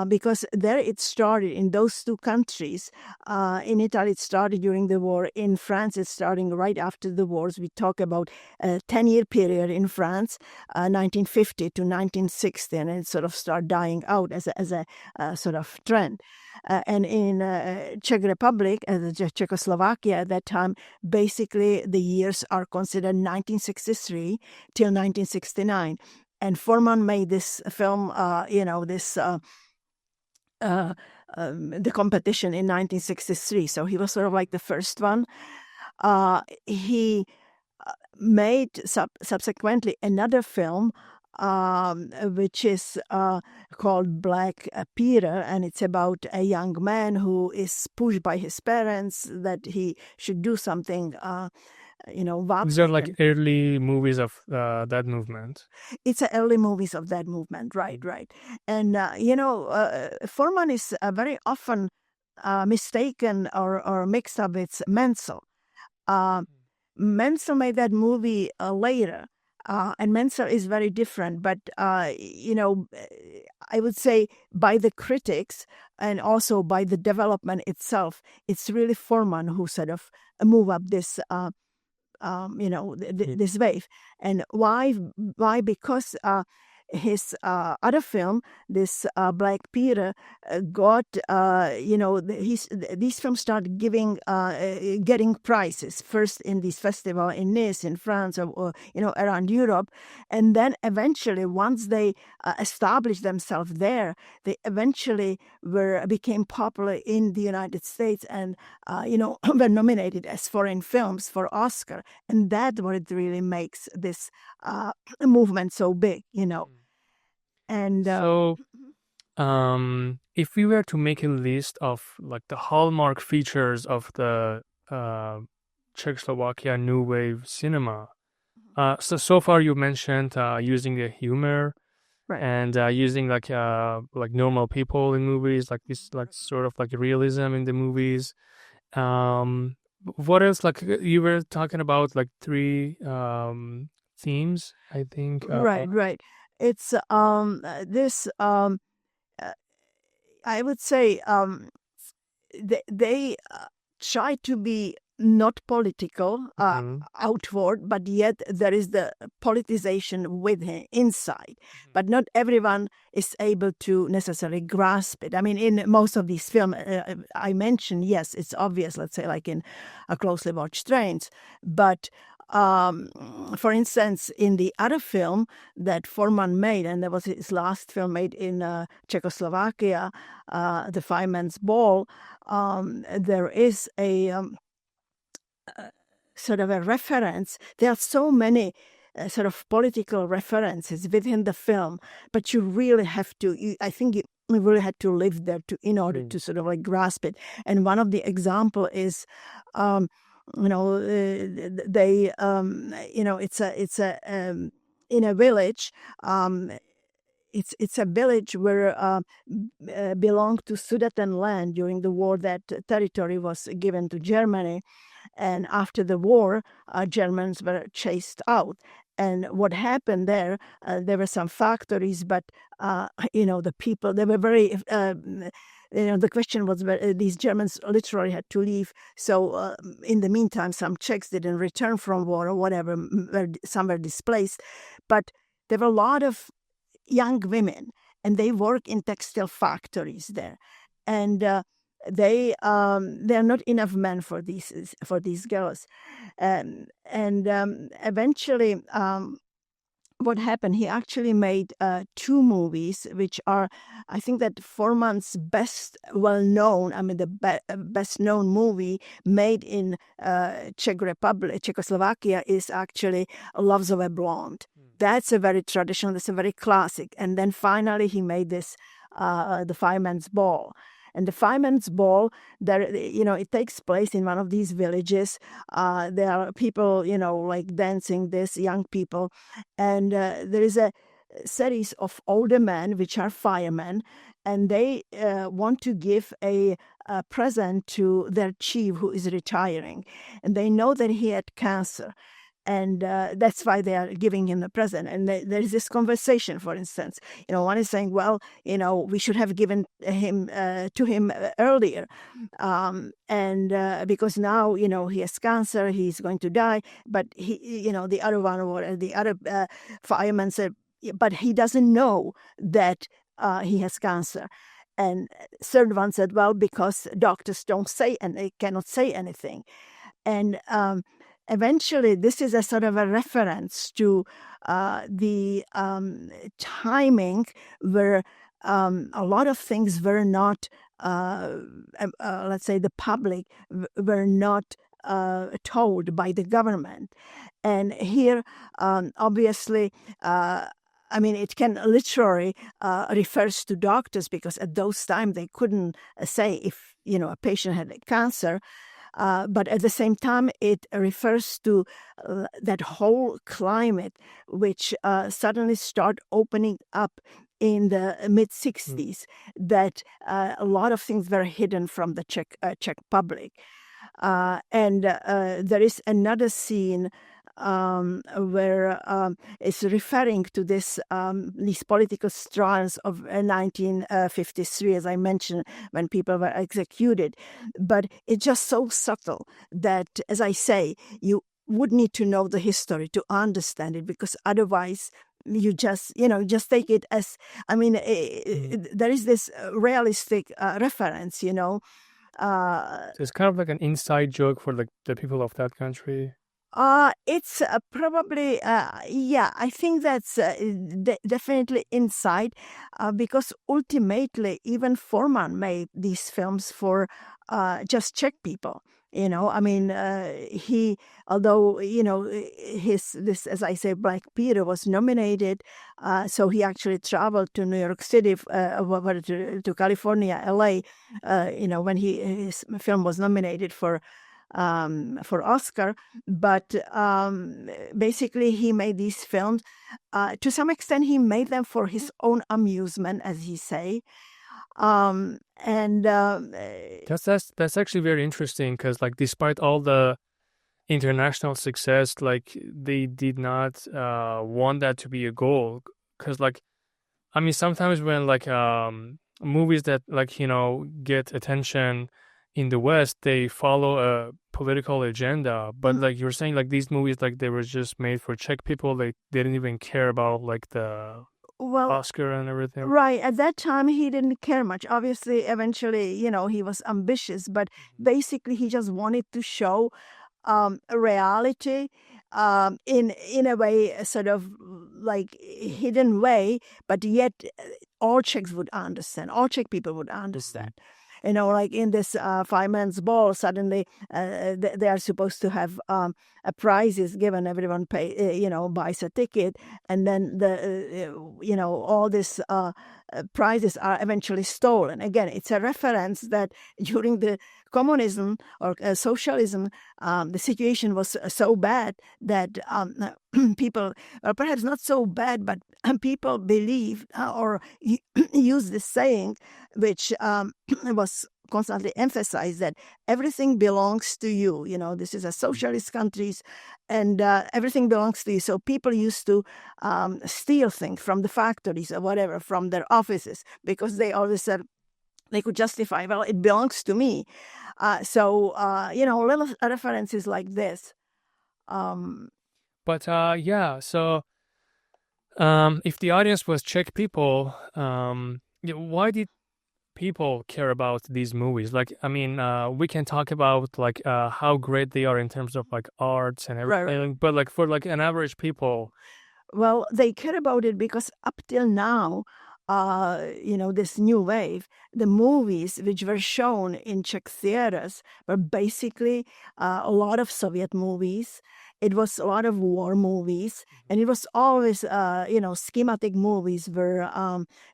S2: because there it started in those two countries. In Italy, it started during the war. In France, it's starting right after the wars. We talk about a 10-year period in France, 1950 to 1960, and it sort of started dying out as a sort of trend. And in Czech Republic, Czechoslovakia at that time, basically the years are considered 1963 till 1969. And Forman made this film, the competition in 1963. So he was sort of like the first one. He made subsequently another film, which is called Black Peter, and it's about a young man who is pushed by his parents that he should do something.
S1: These are like early movies of that movement.
S2: It's early movies of that movement, right. And, Forman is very often mistaken or mixed up with Menzel. Menzel made that movie later, and Menzel is very different. But, I would say by the critics and also by the development itself, it's really Forman who sort of move up this this wave. And why? Because his other film, this Black Peter, got these films started getting prizes first in this festival in Nice in France, or around Europe, and then eventually once they established themselves there, they eventually became popular in the United States and were nominated as foreign films for Oscar, and that's what it really makes this movement so big, And
S1: so, if we were to make a list of like the hallmark features of the Czechoslovakia New Wave cinema, so far you mentioned using the humor,
S2: right,
S1: and using like normal people in movies, like this, like sort of like realism in the movies. What else? Like you were talking about, like three themes, I think.
S2: Right. It's this uh, I would say they try to be not political outward, but yet there is the politicization within inside. But not everyone is able to necessarily grasp it. I mean, in most of these films I mentioned, yes, it's obvious. Let's say, like in A Closely Watched Trains, but. For instance, in the other film that Forman made, and that was his last film made in Czechoslovakia, The Firemen's Ball, there is a sort of a reference. There are so many sort of political references within the film, but you really have to, I think you really had to live there in order to sort of like grasp it. And one of the example is, they, it's a in a village. It's a village where belonged to Sudetenland during the war. That territory was given to Germany, and after the war, Germans were chased out. And what happened there? There were some factories, but the people, they were very. The question was, these Germans literally had to leave. So in the meantime, some Czechs didn't return from war or whatever. Some were displaced, but there were a lot of young women, and they work in textile factories there, and there are not enough men for these girls, and eventually. What happened? He actually made 2 movies, which are, I think, that Forman's best well-known. I mean, the best-known movie made in Czech Republic, Czechoslovakia, is actually Loves of a Blonde. That's a very traditional. That's a very classic. And then finally, he made this, The Firemen's Ball. And the Firemen's Ball, there, it takes place in one of these villages. There are people, like dancing, this young people. And there is a series of older men, which are firemen, and they want to give a present to their chief who is retiring. And they know that he had cancer. And that's why they are giving him the present. And there's this conversation, for instance. One is saying, well, we should have given him to him earlier. And because now, he has cancer, he's going to die. But he, the other one, or the other fireman said, but he doesn't know that he has cancer. And third one said, well, because doctors don't say, and they cannot say anything. And eventually, this is a sort of a reference to the timing where a lot of things were not, let's say, the public were not told by the government. And here, obviously, it can literally refers to doctors, because at those times they couldn't say if, a patient had cancer. But at the same time, it refers to that whole climate, which suddenly start opening up in the mid-60s, that a lot of things were hidden from the Czech public. And there is another scene where it's referring to these political trials of 1953, as I mentioned, when people were executed. But it's just so subtle that, as I say, you would need to know the history to understand it, because otherwise you just take it as, there is this realistic reference,
S1: So it's kind of like an inside joke for the people of that country.
S2: It's probably, I think that's definitely inside, because ultimately even Forman made these films for just Czech people. He, although, this, as I say, Black Peter was nominated, so he actually traveled to New York City, to California, LA, when his film was nominated for Oscar, but basically he made these films. To some extent, he made them for his own amusement, as he say.
S1: That's actually very interesting because like despite all the international success, like they did not want that to be a goal. Because like I mean sometimes when like movies that like get attention in the West, they follow a political agenda. But like you're saying, like these movies, like they were just made for Czech people. They didn't even care about like the Oscar and everything.
S2: Right. At that time, he didn't care much. Obviously, eventually, he was ambitious, but basically, he just wanted to show a reality in a way, a sort of like hidden way, but yet all Czechs would understand. All Czech people would understand. Like in this Firemen's Ball, suddenly they are supposed to have a prizes given. Everyone buys a ticket, and then all these prizes are eventually stolen. Again, it's a reference that during the communism or socialism, the situation was so bad that people, or perhaps not so bad, but people believe or use this saying, which was constantly emphasized, that everything belongs to you. This is a socialist countries, and everything belongs to you. So people used to steal things from the factories or whatever, from their offices, because they always said they could justify, well, it belongs to me. Little references like this.
S1: So if the audience was Czech people, why did people care about these movies? Like, I mean, we can talk about like how great they are in terms of like arts and everything, right. But like for like an average people,
S2: well, they care about it because up till now, this new wave, the movies which were shown in Czech theaters were basically a lot of Soviet movies. It was a lot of war movies, and it was always, schematic movies where,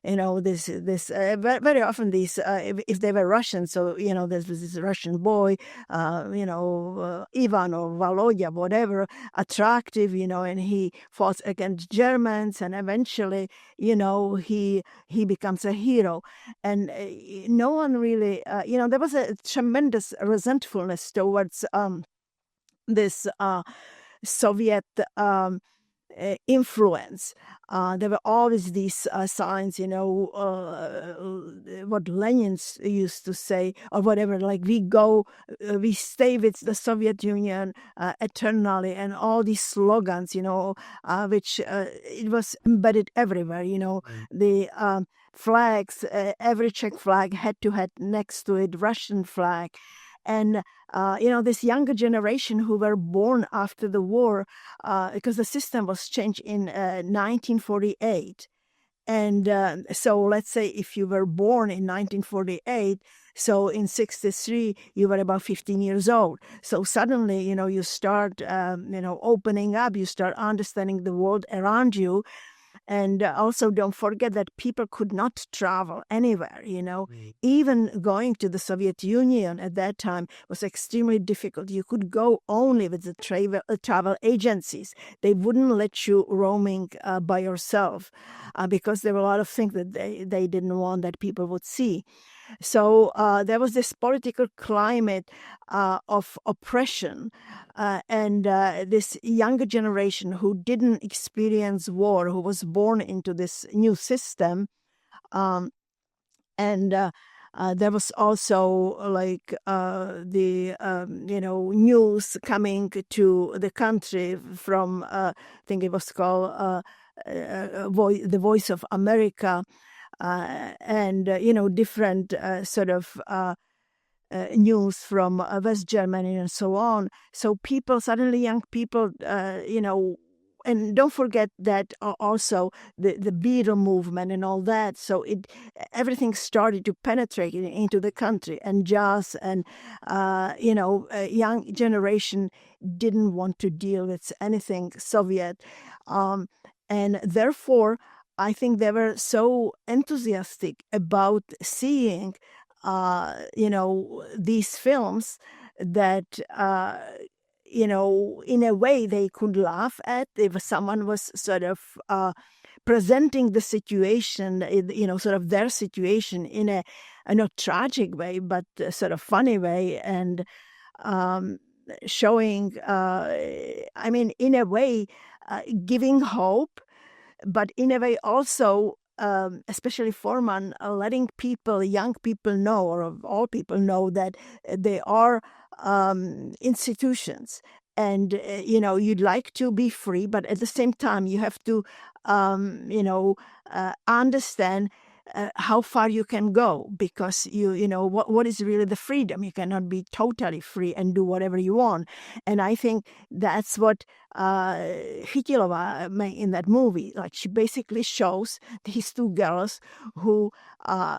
S2: very often these, if they were Russian, so, there's this Russian boy, Ivan or Volodya, whatever, attractive, and he fought against Germans, and eventually, he becomes a hero. And no one really, there was a tremendous resentfulness towards this Soviet influence. There were always these signs, what Lenin used to say, or whatever, like we stay with the Soviet Union eternally, and all these slogans, which it was embedded everywhere, the flags, every Czech flag had to have next to it Russian flag. And, this younger generation who were born after the war, because the system was changed in 1948. And so let's say if you were born in 1948, so in 1963, you were about 15 years old. So suddenly, you start, opening up, you start understanding the world around you. And also don't forget that people could not travel anywhere, Even going to the Soviet Union at that time was extremely difficult. You could go only with the travel agencies. They wouldn't let you roaming by yourself because there were a lot of things that they didn't want that people would see. So there was this political climate of oppression, and this younger generation who didn't experience war, who was born into this new system, and there was also like the news coming to the country from I think it was called the Voice of America. And different sort of news from West Germany and so on. So young people, and don't forget that also the Beatle movement and all that. So everything started to penetrate into the country, and jazz, and a young generation didn't want to deal with anything Soviet, and therefore I think they were so enthusiastic about seeing, these films that, in a way they could laugh at if someone was sort of presenting the situation, sort of their situation in a not tragic way, but sort of funny way, and showing, in a way, giving hope, but in a way also, especially Forman, letting young people know, or all people know, that they are institutions. And, you'd like to be free, but at the same time, you have to, understand how far you can go, because what is really the freedom. You cannot be totally free and do whatever you want. And I think that's what Chytilova made in that movie. Like, she basically shows these two girls who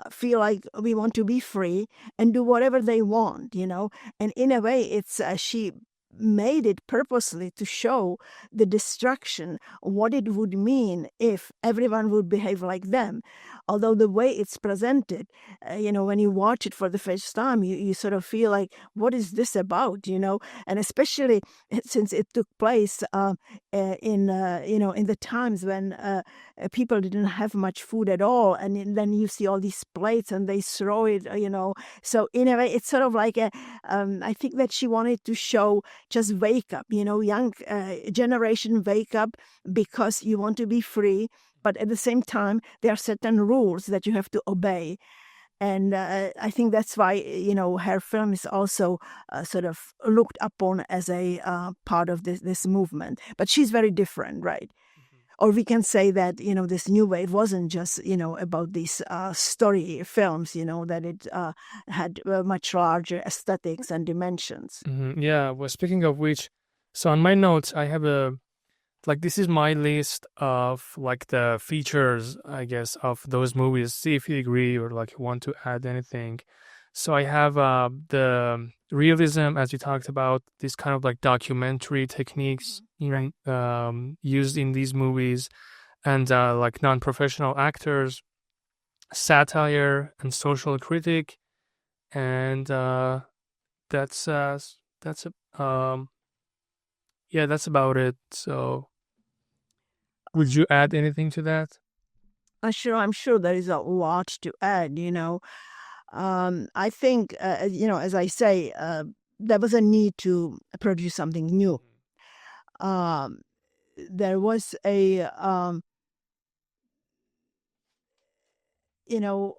S2: feel like we want to be free and do whatever they want, and in a way it's she made it purposely to show the destruction, what it would mean if everyone would behave like them. Although the way it's presented, when you watch it for the first time, you sort of feel like, what is this about, And especially since it took place in the times when people didn't have much food at all, and then you see all these plates and they throw it, So in a way, it's sort of like I think that she wanted to show, just wake up, young generation, wake up, because you want to be free. But at the same time, there are certain rules that you have to obey. And I think that's why, her film is also sort of looked upon as a part of this movement. But she's very different, right? Or we can say that, this new wave wasn't just, about these story films, that it had much larger aesthetics and dimensions.
S1: Mm-hmm. Yeah, well, speaking of which, so on my notes, I have this is my list of the features, I guess, of those movies. See if you agree or want to add anything. So I have the realism, as you talked about, this kind of documentary techniques, used in these movies, and non-professional actors, satire and social critic, and that's about it. So, would you add anything to that?
S2: I'm sure there is a lot to add. I think, as I say, there was a need to produce something new. There was a,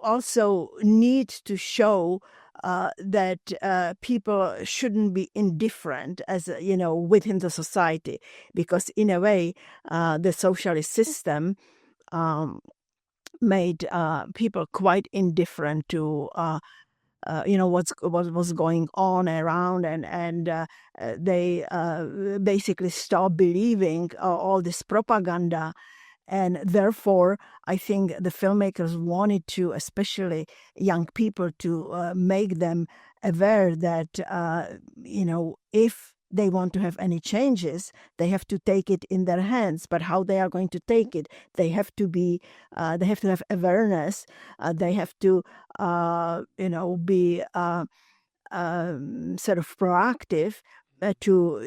S2: also need to show that people shouldn't be indifferent as, within the society, because in a way, the socialist system made people quite indifferent to what was going on around, and they basically stopped believing all this propaganda. And therefore, I think the filmmakers wanted to, especially young people, to make them aware that if they want to have any changes, they have to take it in their hands. But how they are going to take it, they have to have awareness. They have to, be sort of proactive to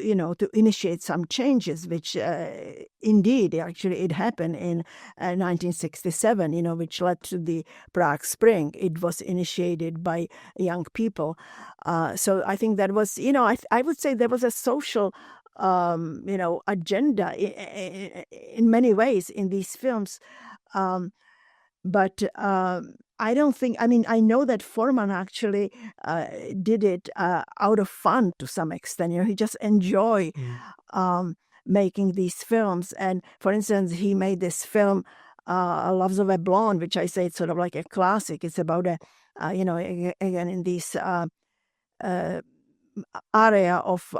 S2: initiate some changes, which indeed actually it happened in 1967, which led to the Prague Spring. It was initiated by young people. So I think that was, I would say there was a social, agenda in many ways in these films. But I don't think, I know that Forman actually did it out of fun to some extent. He just enjoyed making these films. And for instance, he made this film, Loves of a Blonde, which I say it's sort of like a classic. It's about again, in this area of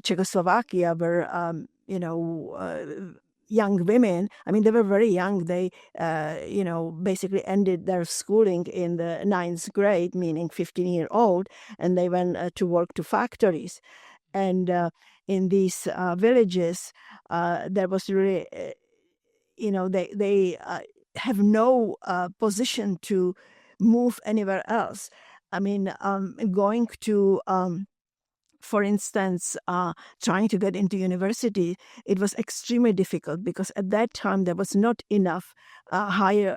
S2: Czechoslovakia where, young women, they were very young. They, basically ended their schooling in the 9th grade, meaning 15-year-old, and they went to work to factories. And in these villages, there was really, they have no position to move anywhere else. Going to for instance, trying to get into university, it was extremely difficult because at that time there was not enough higher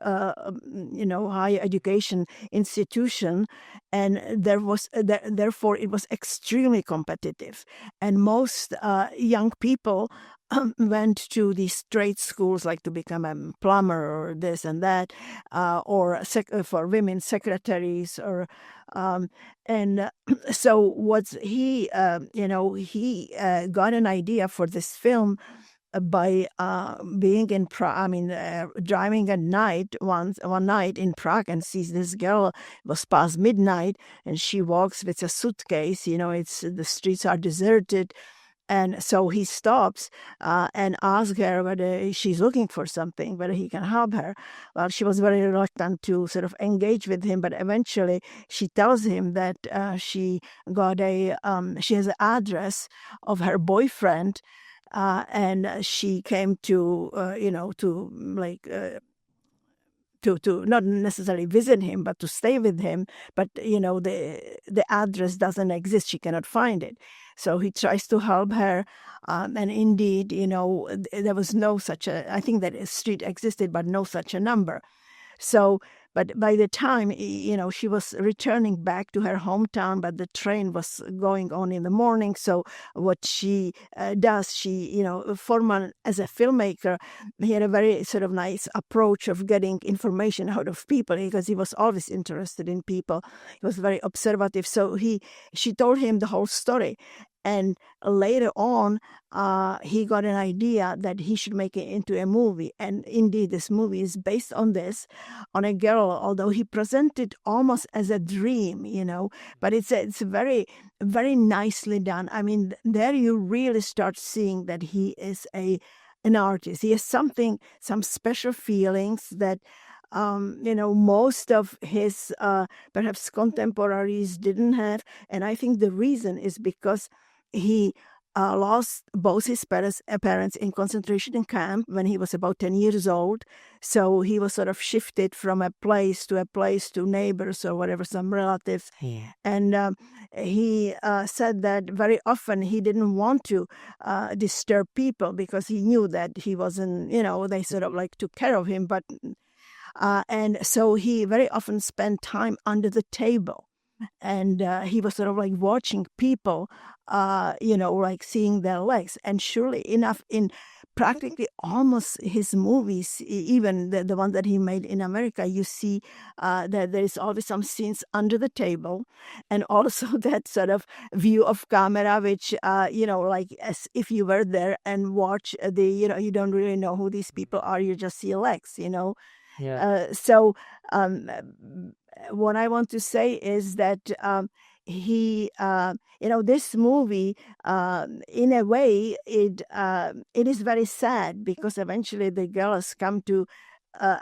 S2: education institution, and therefore it was extremely competitive, and most young people went to these trade schools, like to become a plumber or this and that, or for women secretaries, or and so what's he got an idea for this film by being in Prague. I mean, driving at night one night in Prague, and sees this girl. It was past midnight, and she walks with a suitcase. It's the streets are deserted. And so he stops and asks her whether she's looking for something, whether he can help her. Well, she was very reluctant to sort of engage with him, but eventually she tells him that she has an address of her boyfriend, and she came to not necessarily visit him, but to stay with him. But the address doesn't exist; she cannot find it. So he tries to help her, and indeed, there was no such a. I think that a street existed, but no such a number. So, but by the time, she was returning back to her hometown, but the train was going on in the morning. So what she does, Forman, as a filmmaker, he had a very sort of nice approach of getting information out of people, because he was always interested in people. He was very observative. So she told him the whole story. And later on, he got an idea that he should make it into a movie. And indeed, this movie is based on this, on a girl, although he presented almost as a dream, but it's very, very nicely done. I mean, there you really start seeing that he is an artist. He has some special feelings that most of his perhaps contemporaries didn't have. And I think the reason is because he lost both his parents in concentration camp when he was about 10 years old. So he was sort of shifted from a place to neighbors or whatever, some relatives.
S3: Yeah.
S2: And he said that very often he didn't want to disturb people, because he knew that he wasn't, they sort of like took care of him. But and so he very often spent time under the table. And he was sort of like watching people, like seeing their legs. And surely enough, in practically almost his movies, even the one that he made in America, you see that there is always some scenes under the table, and also that sort of view of camera, which, like as if you were there and watch you don't really know who these people are, you just see legs,
S3: Yeah.
S2: So what I want to say is that he, this movie, in a way, it is very sad, because eventually the girls come to.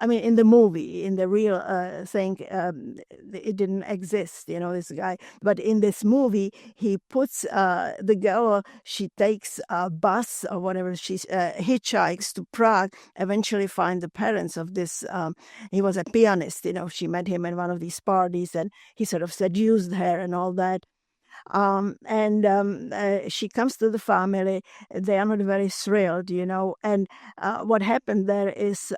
S2: In the movie, in the real thing, it didn't exist, this guy. But in this movie, he puts the girl, she takes a bus or whatever, she hitchhikes to Prague, eventually find the parents of this. He was a pianist, she met him in one of these parties, and he sort of seduced her and all that. She comes to the family. They are not very thrilled, and what happened there is,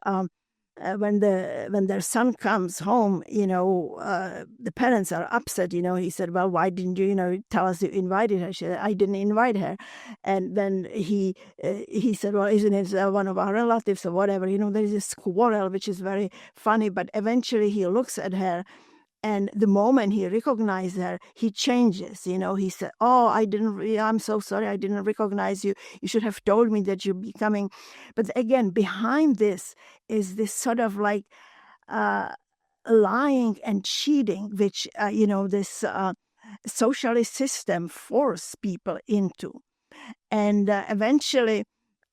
S2: when their son comes home, the parents are upset. He said, "Well, why didn't you, tell us you invited her?" She said, "I didn't invite her." And then he said, "Well, isn't it one of our relatives or whatever?" There is this quarrel, which is very funny. But eventually, he looks at her. And the moment he recognizes her, he changes. He said, "Oh, I'm so sorry, I didn't recognize you. You should have told me that you're becoming." But again, behind this is this sort of like lying and cheating, which, this socialist system force people into. And eventually,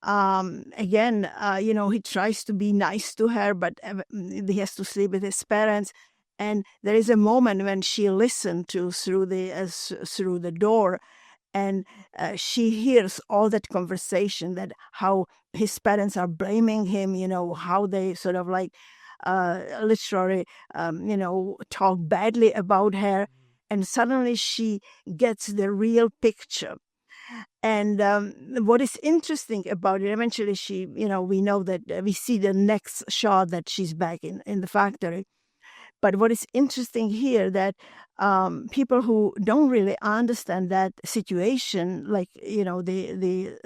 S2: again, he tries to be nice to her, but he has to sleep with his parents. And there is a moment when she listened to through the door, and she hears all that conversation, that how his parents are blaming him, how they sort of like literally, talk badly about her. and suddenly she gets the real picture. And what is interesting about it, eventually she, we know that we see the next shot that she's back in the factory. But what is interesting here that people who don't really understand that situation, like, the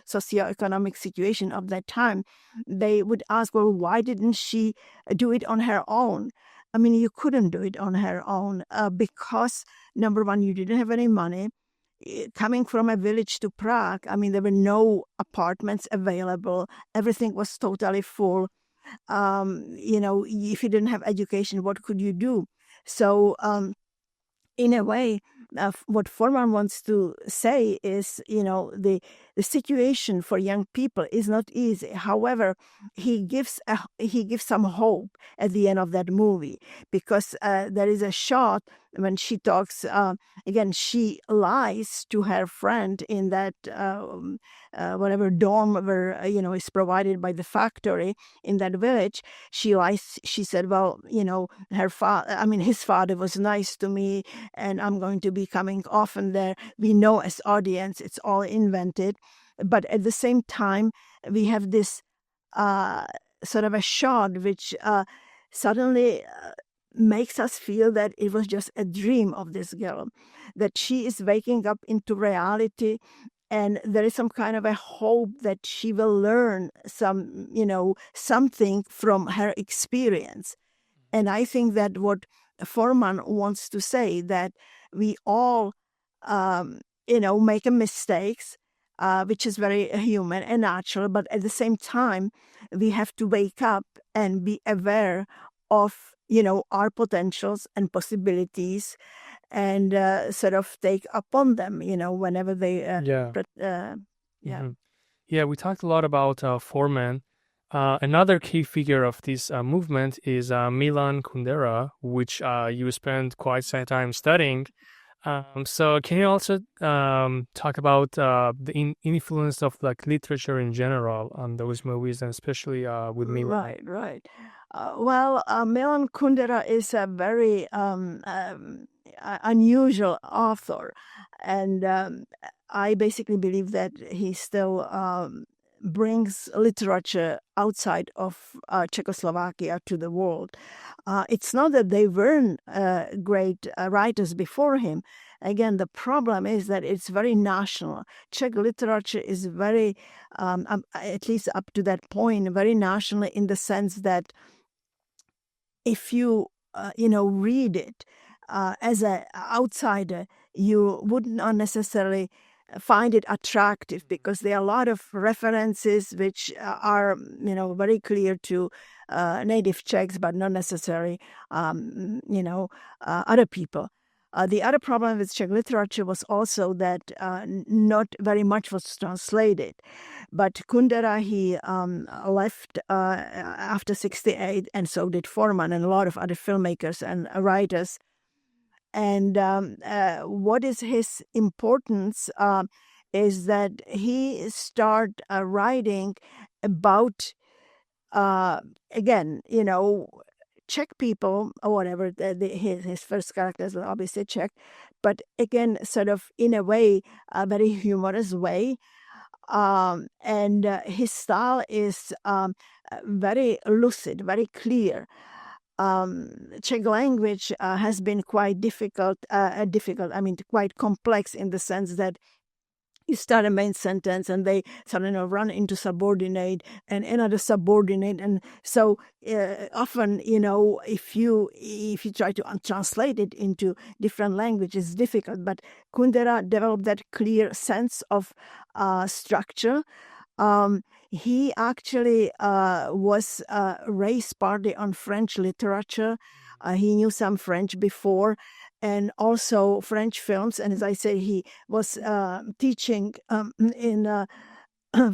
S2: socioeconomic situation of that time, they would ask, well, why didn't she do it on her own? I mean, you couldn't do it on her own because, number one, you didn't have any money. Coming from a village to Prague, I mean, there were no apartments available. Everything was totally full. If you didn't have education, what could you do? So, in a way, what Forman wants to say is, the situation for young people is not easy. However, he gives some hope at the end of that movie, because there is a shot when she talks. Again, she lies to her friend in that whatever dorm where is provided by the factory in that village. She lies. She said, "Well, his father was nice to me, and I'm going to be coming often there." We know as audience it's all invented, but at the same time we have this sort of a shot which suddenly makes us feel that it was just a dream of this girl, that she is waking up into reality, and there is some kind of a hope that she will learn something from her experience. And I think that what Forman wants to say, that we all, make mistakes, which is very human and natural, but at the same time, we have to wake up and be aware of, our potentials and possibilities, and sort of take upon them, whenever they,
S1: Yeah.
S2: yeah.
S1: Mhm. Yeah, we talked a lot about Forman. Another key figure of this movement is Milan Kundera, which you spent quite some time studying. So can you also talk about the influence of like literature in general on those movies, and especially with Milan?
S2: Right. Milan Kundera is a very unusual author, and I basically believe that he still brings literature outside of Czechoslovakia to the world. It's not that they weren't great writers before him. Again, the problem is that it's very national. Czech literature is very, at least up to that point, very national in the sense that if you, read it as an outsider, you would not necessarily find it attractive, because there are a lot of references which are, very clear to native Czechs, but not necessarily, other people. The other problem with Czech literature was also that not very much was translated. But Kundera, he left after 1968, and so did Forman and a lot of other filmmakers and writers. And what is his importance is that he started writing about, again, Czech people or whatever. His first characters were obviously Czech, but again, sort of in a way, a very humorous way. And his style is very lucid, very clear. Czech language has been quite difficult. Quite complex in the sense that you start a main sentence and they suddenly run into subordinate and another subordinate, and so often, if you try to translate it into different languages, it's difficult. But Kundera developed that clear sense of structure. He actually was raised partly on French literature. He knew some French before, and also French films. And as I say, he was teaching in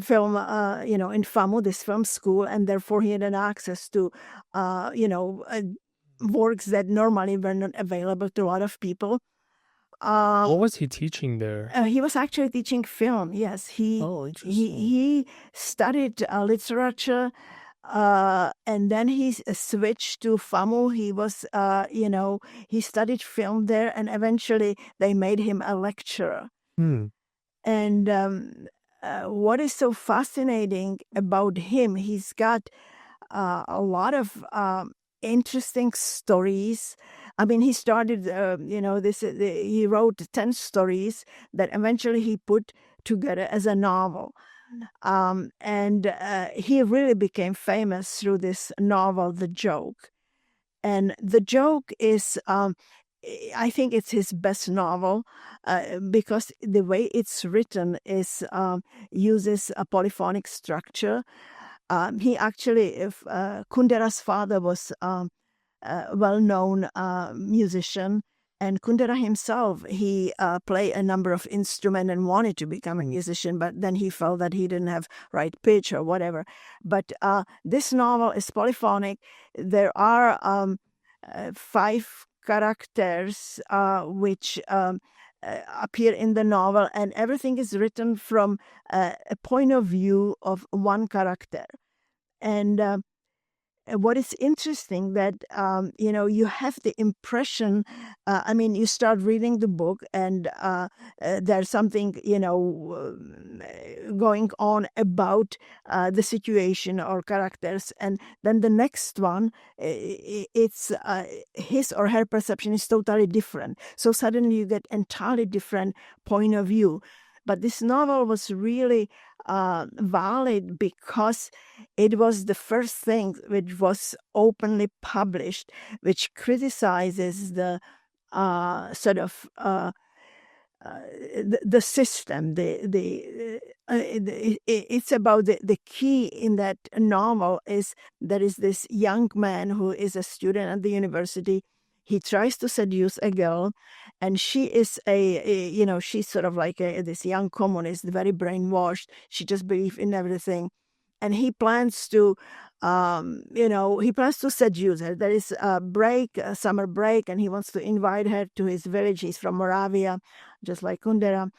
S2: film, in FAMU, this film school, and therefore he had an access to, works that normally were not available to a lot of people.
S1: What was he teaching there?
S2: He was actually teaching film. Yes,
S1: Oh, interesting.
S2: he studied literature. And then he switched to FAMU. He was, he studied film there, and eventually they made him a lecturer. And what is so fascinating about him, he's got a lot of interesting stories. I mean, he started, he wrote 10 stories that eventually he put together as a novel. And he really became famous through this novel, The Joke. And The Joke is, I think it's his best novel because the way it's written is uses a polyphonic structure. He actually, Kundera's father was a well-known musician, and Kundera himself, he played a number of instruments and wanted to become a musician, but then he felt that he didn't have right pitch or whatever. But this novel is polyphonic. There are 5 characters which appear in the novel, and everything is written from a point of view of one character. And what is interesting that, you have the impression, you start reading the book and there's something, going on about the situation or characters. And then the next one, it's his or her perception is totally different. So suddenly you get entirely different point of view. But this novel was really valid because it was the first thing which was openly published, which criticizes the the system. It's about the key in that novel is there is this young man who is a student at the university. He tries to seduce a girl, and she is she's sort of like this young communist, very brainwashed. She just believes in everything. And he plans to, seduce her. There is a summer break, and he wants to invite her to his village. He's from Moravia, just like Kundera.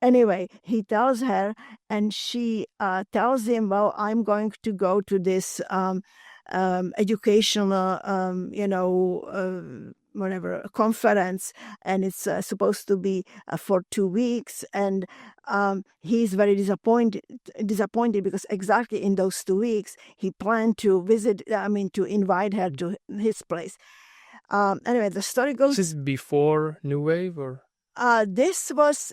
S2: Anyway, he tells her, and she tells him, well, I'm going to go to this educational, conference, and it's supposed to be for 2 weeks, and he's very disappointed because exactly in those 2 weeks he planned to to invite her to his place. Anyway, the story goes.
S1: This is before New Wave, or
S2: this was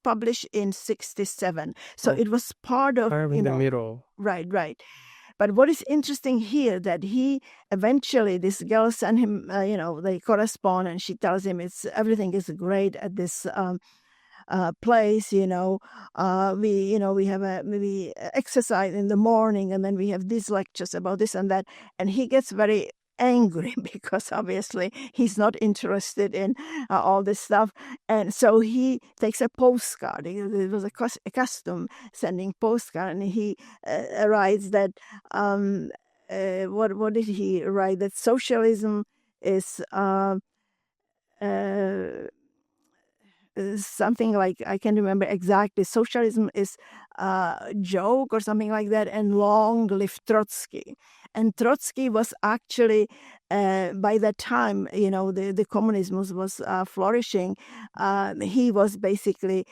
S2: published in 1967, so it was part of
S1: in the middle.
S2: Right. But what is interesting here that he eventually, this girl sent him, they correspond, and she tells him everything is great at this place. We have maybe exercise in the morning, and then we have these lectures about this and that, and he gets very angry because obviously he's not interested in all this stuff, and so he takes a postcard. It was a custom sending postcard, and he writes that what did he write? That socialism is something like, I can't remember exactly. Socialism is a joke or something like that, and long live Trotsky. And Trotsky was actually, by that time, the communism was flourishing. He was basictly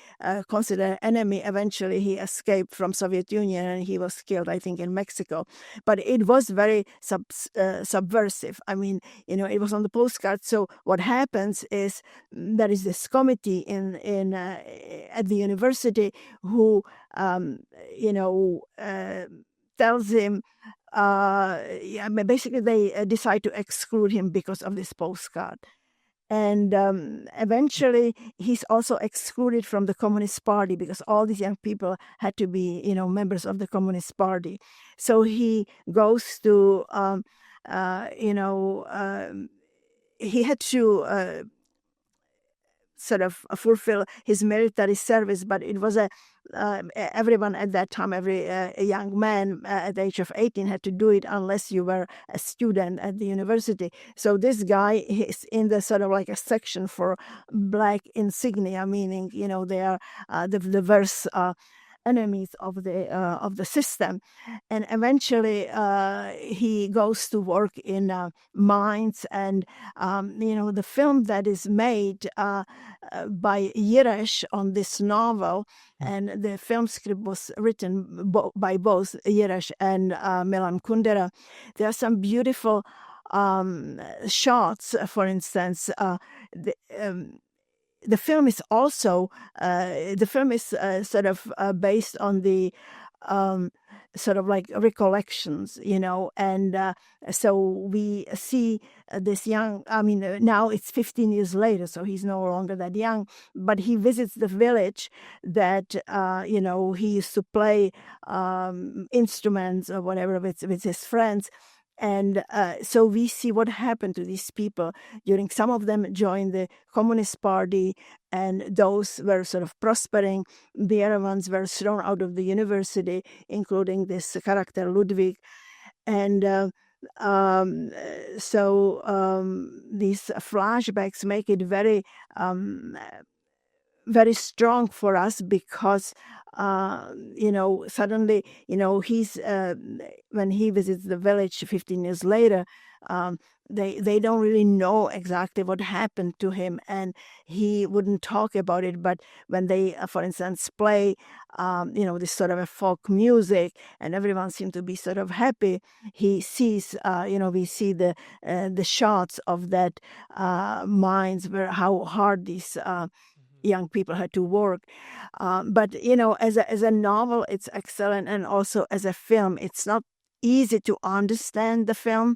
S2: considered enemy. Eventually, he escaped from Soviet Union, and he was killed, I think, in Mexico. But it was very subversive. It was on the postcard. So what happens is there is this committee at the university who, tells him. Basically, they decide to exclude him because of this postcard. And eventually, he's also excluded from the Communist Party because all these young people had to be, members of the Communist Party. So he goes to, he had to sort of fulfill his military service, but it was everyone at that time, every young man at the age of 18 had to do it unless you were a student at the university. So this guy is in the sort of like a section for black insignia, meaning, they are the verse enemies of the system, and eventually he goes to work in mines. And the film that is made by Jireš on this novel, and the film script was written by both Jireš and Milan Kundera. There are some beautiful shots. For instance, the film is also sort of based on the sort of like recollections, and so we see this young, now it's 15 years later, so he's no longer that young, but he visits the village that, he used to play instruments or whatever with his friends. And so we see what happened to these people. Some of them joined the Communist Party, and those were sort of prospering. The other ones were thrown out of the university, including this character Ludwig. And these flashbacks make it very, very strong for us, because suddenly, he's when he visits the village 15 years later, they don't really know exactly what happened to him, and he wouldn't talk about it. But when they, for instance, play, this sort of a folk music, and everyone seems to be sort of happy, he sees, we see the shots of that mines, where how hard these young people had to work. But as a novel, it's excellent, and also as a film, it's not easy to understand the film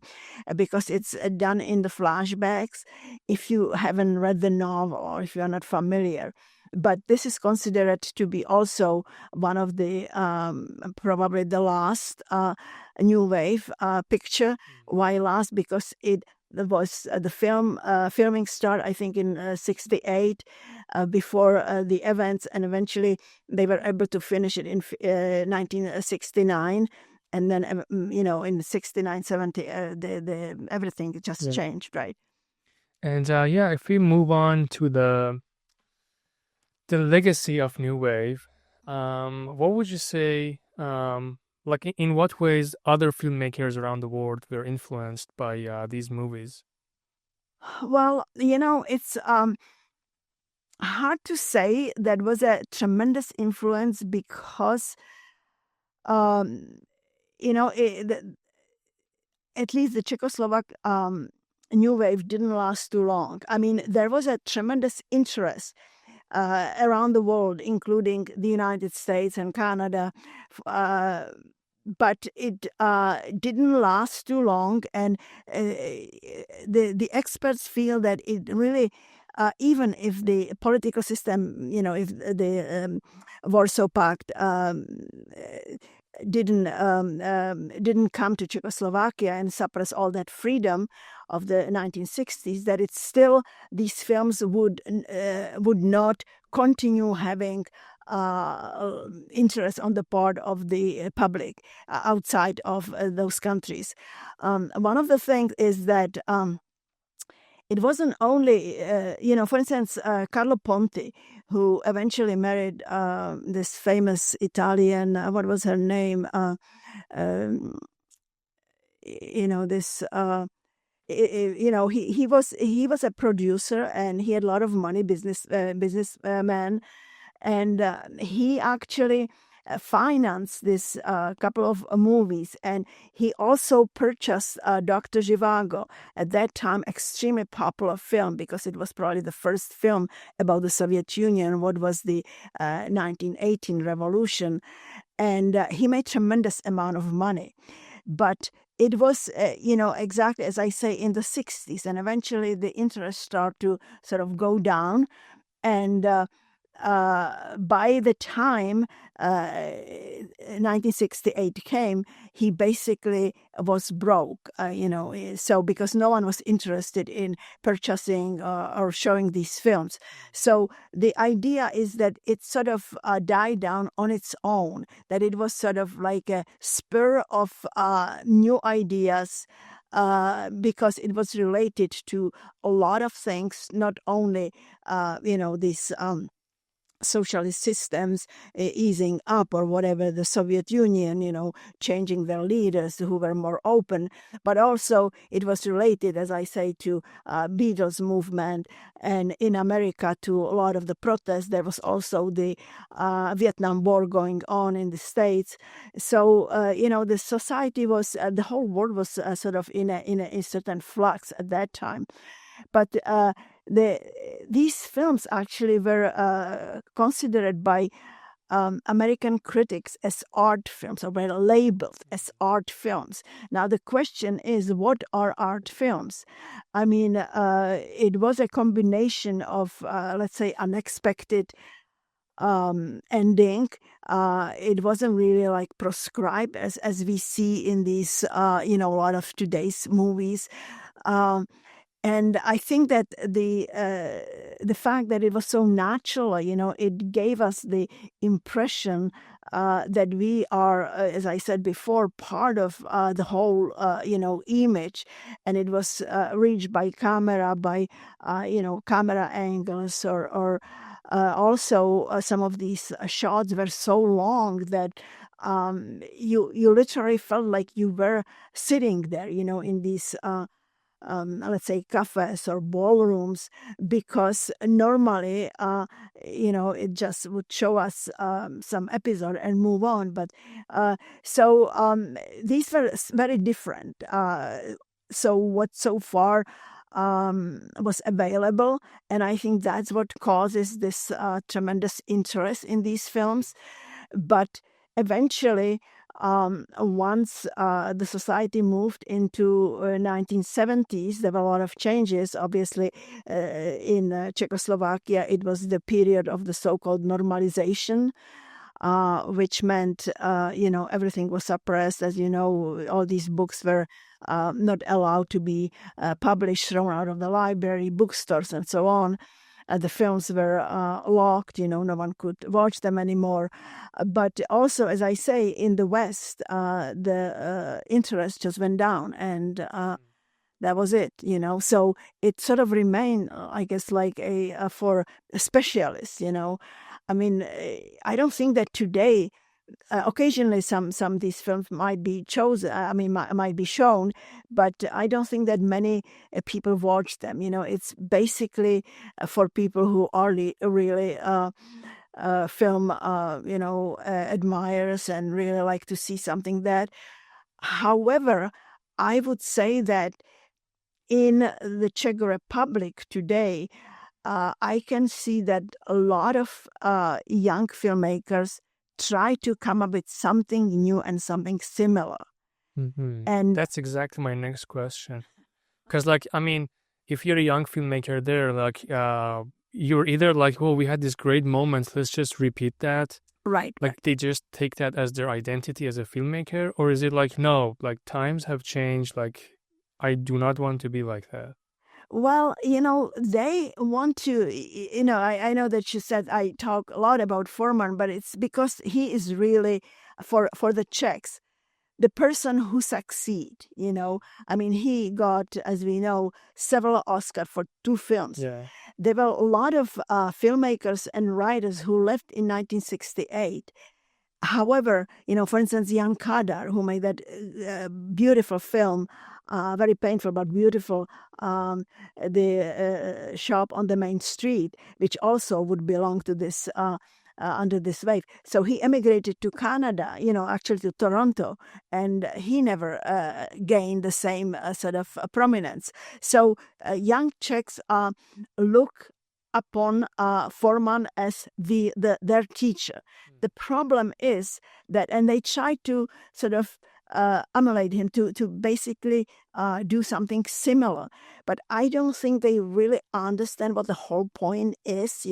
S2: because it's done in the flashbacks if you haven't read the novel or if you're not familiar. But this is considered to be also one of the probably the last new wave picture. Why last? Because it was the filming started, I think, in 68 before the events, and eventually they were able to finish it in 1969. And then, in 69, 70, the everything just changed, right?
S1: And if we move on to the legacy of New Wave, what would you say, like in what ways other filmmakers around the world were influenced by these movies?
S2: Well, it's hard to say. That was a tremendous influence because, at least the Czechoslovak New Wave didn't last too long. I mean, there was a tremendous interest around the world, including the United States and Canada, but it didn't last too long. And the experts feel that it really, even if the political system, if the Warsaw Pact didn't come to Czechoslovakia and suppress all that freedom of the 1960s, that it's still, these films would not continue having interest on the part of the public outside of those countries. One of the things is that it wasn't only, for instance, Carlo Ponti, who eventually married this famous Italian, what was her name? He was a producer, and he had a lot of money, businessman, and he actually financed this couple of movies, and he also purchased Dr. Zhivago, at that time extremely popular film, because it was probably the first film about the Soviet Union, what was the 1918 revolution, and he made tremendous amount of money. But it was, exactly as I say, in the 60s, and eventually the interest started to sort of go down, and by the time 1968 came, he basically was broke, so because no one was interested in purchasing or showing these films. So the idea is that it sort of died down on its own, that it was sort of like a spur of new ideas, because it was related to a lot of things, not only, this socialist systems easing up, or whatever, the Soviet Union, changing their leaders who were more open. But also it was related, as I say, to Beatles movement, and in America to a lot of the protests. There was also the Vietnam War going on in the States. So, the society was, the whole world was sort of in a certain flux at that time. But these films actually were considered by American critics as art films, or were labeled as art films. Now the question is, what are art films? I mean, it was a combination of, let's say, unexpected ending. It wasn't really like prescribed as we see in these, a lot of today's movies. And I think that the fact that it was so natural, it gave us the impression that we are, as I said before, part of the whole, image, and it was reached by camera, by camera angles, or also some of these shots were so long that you literally felt like you were sitting there, in these. Let's say cafes or ballrooms, because normally, it just would show us some episode and move on. But so these were very different. So what so far was available, and I think that's what causes this tremendous interest in these films. But eventually, once the society moved into 1970s, there were a lot of changes. Obviously, in Czechoslovakia, it was the period of the so-called normalization, which meant, everything was suppressed. As you know, all these books were not allowed to be published, thrown out of the library, bookstores, and so on. The films were locked, no one could watch them anymore. But also, as I say, in the West, the interest just went down, and that was it, So it sort of remained, I guess, like for specialists, I mean, I don't think that today, occasionally some of these films might be chosen, might be shown, but I don't think that many people watch them. It's basically for people who are really film, admirers and really like to see something that. However, I would say that in the Czech Republic today, I can see that a lot of young filmmakers try to come up with something new and something similar.
S1: Mm-hmm.
S2: And
S1: that's exactly my next question. Because, if you're a young filmmaker there, you're either like, oh, we had this great moment, let's just repeat that.
S2: Right.
S1: They just take that as their identity as a filmmaker? Or is it like, no, times have changed, I do not want to be like that?
S2: Well, they want to, I know that you said I talk a lot about Forman, but it's because he is really, for the Czechs, the person who succeed, he got, as we know, several Oscars for 2 films.
S1: Yeah.
S2: There were a lot of filmmakers and writers who left in 1968. However, for instance, Jan Kadar, who made that beautiful film, very painful but beautiful, the shop on the main street, which also would belong to this Under This Wave. So he emigrated to Canada, actually to Toronto, and he never gained the same sort of prominence. So young Czechs look upon Forman as their teacher. The problem is that, and they try to sort of emulate him, to basically do something similar. But I don't think they really understand what the whole point is,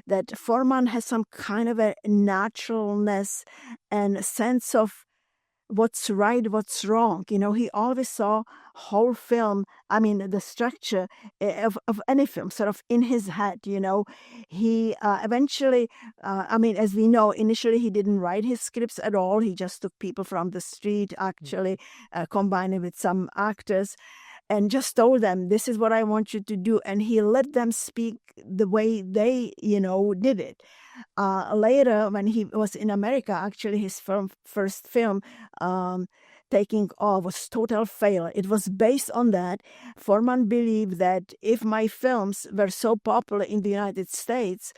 S2: that Forman has some kind of a naturalness and a sense of what's right, what's wrong. He always saw whole film, the structure of any film sort of in his head, He eventually, as we know, initially he didn't write his scripts at all. He just took people from the street, actually combined it with some actors. and just told them, this is what I want you to do. And he let them speak the way they, did it. Later, when he was in America, actually his first film, Taking Off, was total failure. It was based on that. Forman believed that if my films were so popular in the United States,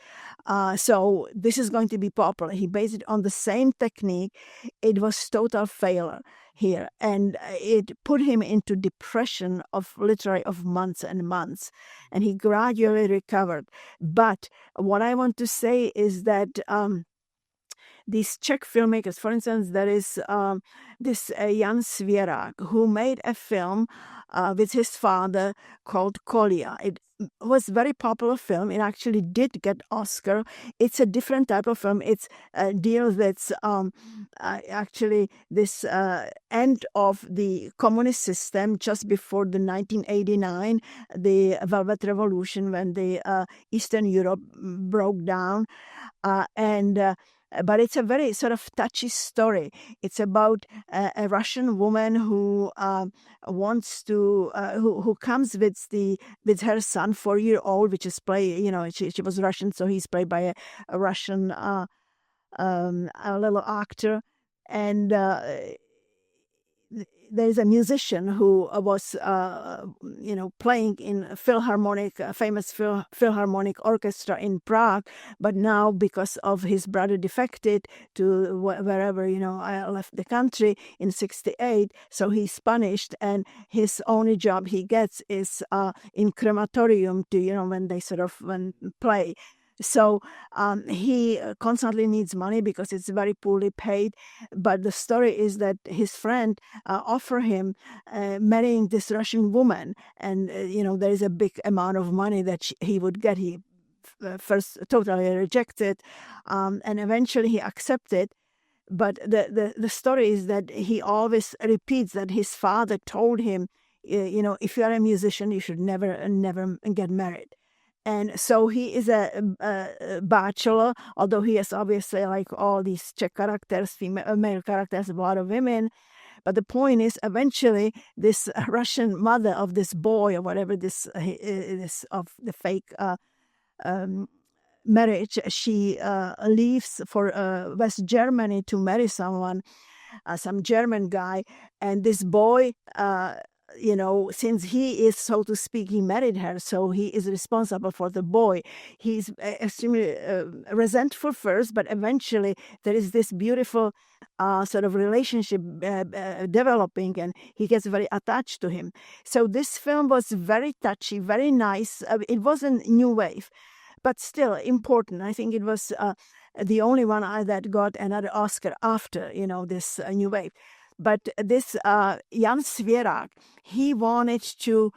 S2: so this is going to be popular. He based it on the same technique. It was total failure here, and it put him into depression of literally of months and months, and he gradually recovered. But what I want to say is that these Czech filmmakers, for instance, there is this Jan Svěrák, who made a film with his father called Kolia. It was a very popular film. It actually did get Oscar. It's a different type of film. It deals with actually this end of the communist system just before the 1989, the Velvet Revolution, when the Eastern Europe broke down. But it's a very sort of touchy story. It's about a Russian woman who wants to, who comes with her son, 4-year-old, which is she was Russian, so he's played by a Russian a little actor, and there's a musician who was, playing in a famous Philharmonic orchestra in Prague, but now because of his brother defected to wherever, I left the country in 1968, so he's punished, and his only job he gets is in crematorium to, when they play. So he constantly needs money because it's very poorly paid. But the story is that his friend offered him marrying this Russian woman. And, there is a big amount of money that he would get. He first totally rejected, and eventually he accepted. But the story is that he always repeats that his father told him, if you are a musician, you should never get married. And so he is a bachelor, although he has obviously, like all these Czech characters, male characters, a lot of women. But the point is, eventually, this Russian mother of this boy, or whatever this is of the fake marriage, she leaves for West Germany to marry someone, some German guy. And this boy, since he is, so to speak, he married her, so he is responsible for the boy. He's extremely resentful first, but eventually there is this beautiful sort of relationship developing, and he gets very attached to him. So this film was very touchy, very nice. It wasn't new wave, but still important. I think it was the only one that got another Oscar after, this new wave. But this Jan Svěrák, he wanted to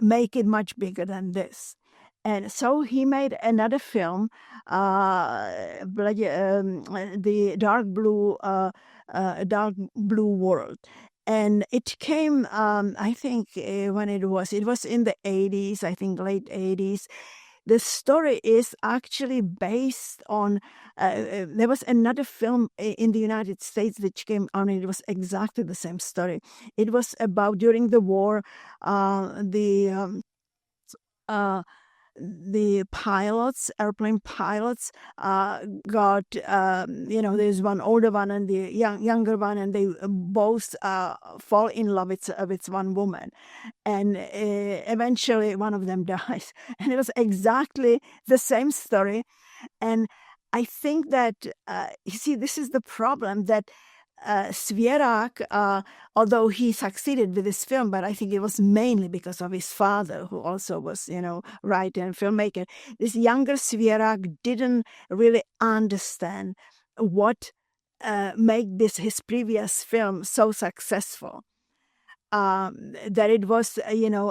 S2: make it much bigger than this. And so he made another film, the Dark Blue World. And it came, I think, when it was in the 80s, I think late 80s. The story is actually based on, there was another film in the United States which came on, it was exactly the same story. It was about, during the war, the pilots, airplane pilots, got, there's one older one and the younger one, and they both fall in love with one woman. And eventually one of them dies. And it was exactly the same story. And I think that, you see, this is the problem, that Svěrák, although he succeeded with this film, but I think it was mainly because of his father, who also was, writer and filmmaker. This younger Svěrák didn't really understand what made his previous film so successful. That it was,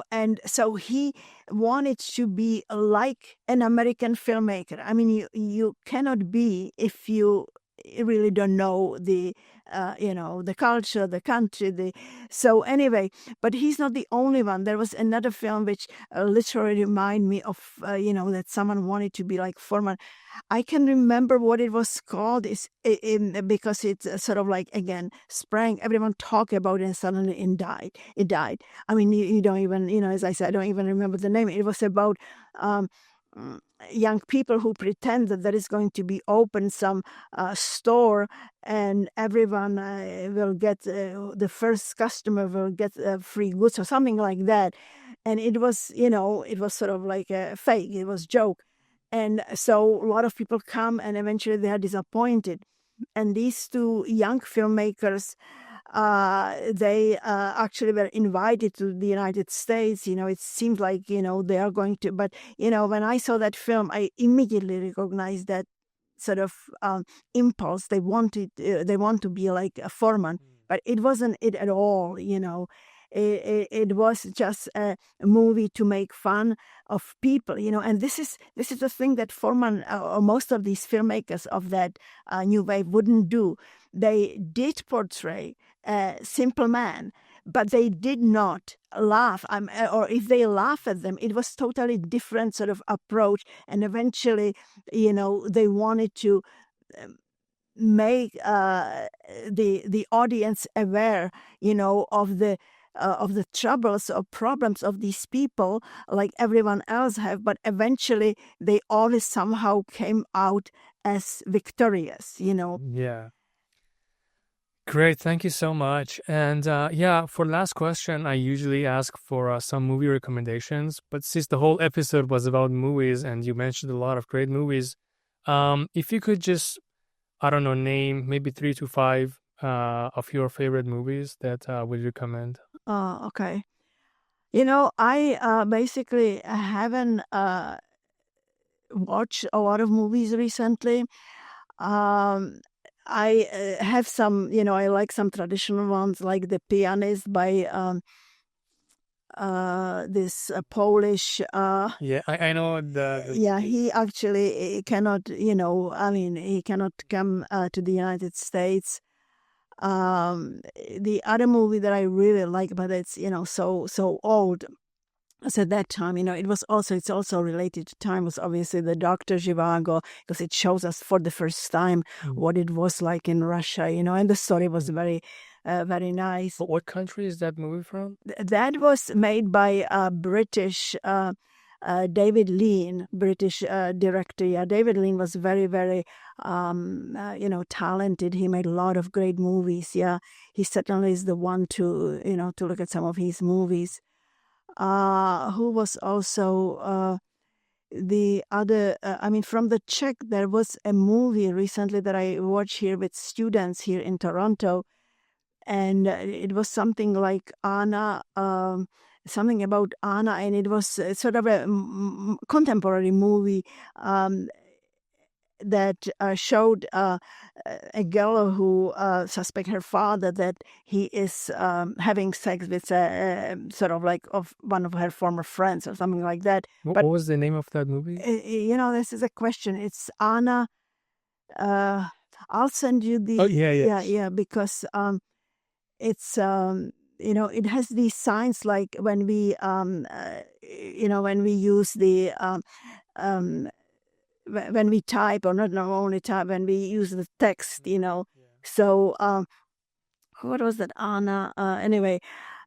S2: and so he wanted to be like an American filmmaker. I mean, you cannot be, if you really don't know the the culture, the country. So anyway, but he's not the only one. There was another film which literally reminded me of that someone wanted to be like Forman. I can remember what it was called because it's sort of like, again, sprang. Everyone talked about it and suddenly it died. I mean, you don't even, as I said, I don't even remember the name. It was about young people who pretend that there is going to be open some store and everyone will get, the first customer will get free goods or something like that. And it was, it was sort of like a fake. It was joke. And so a lot of people come and eventually they are disappointed. And these two young filmmakers, they actually were invited to the United States. It seemed like, they are going to, but, when I saw that film, I immediately recognized that sort of impulse. They want to be like a Forman, but it wasn't it at all, It was just a movie to make fun of people, and this is the thing that Forman or most of these filmmakers of that new wave wouldn't do. They did portray a simple man, but they did not laugh. Or if they laugh at them, it was totally different sort of approach. And eventually, they wanted to make the audience aware, of the troubles or problems of these people like everyone else have, but eventually they always somehow came out as victorious,
S1: Yeah. Great, thank you so much. And for last question, I usually ask for some movie recommendations, but since the whole episode was about movies and you mentioned a lot of great movies, if you could just, I don't know, name maybe 3 to 5 of your favorite movies that would recommend.
S2: Okay. I basically haven't watched a lot of movies recently. I have some, I like some traditional ones like The Pianist by this Polish.
S1: Yeah, I know
S2: Yeah, he actually cannot, he cannot come to the United States. The other movie that I really like, but it's so old. So at that time, it's also related to time, was obviously the Dr. Zhivago, because it shows us for the first time what it was like in Russia, and the story was very, very nice.
S1: But what country is that movie from?
S2: That was made by British David Lean, British director. Yeah, David Lean was very, very, talented. He made a lot of great movies. Yeah, he certainly is the one to, to look at some of his movies. Who was also the other, from the Czech, there was a movie recently that I watched here with students here in Toronto. And it was something like Anna, something about Anna, and it was sort of a contemporary movie that showed a girl who suspects her father that he is having sex with sort of like of one of her former friends or something like that.
S1: What was the name of that movie?
S2: This is a question. It's Anna. I'll send you the.
S1: Oh yeah.
S2: Yeah, because it's it has these signs like when we when we use the when we type, or not only type, when we use the text, So what was that, Anna? Anyway,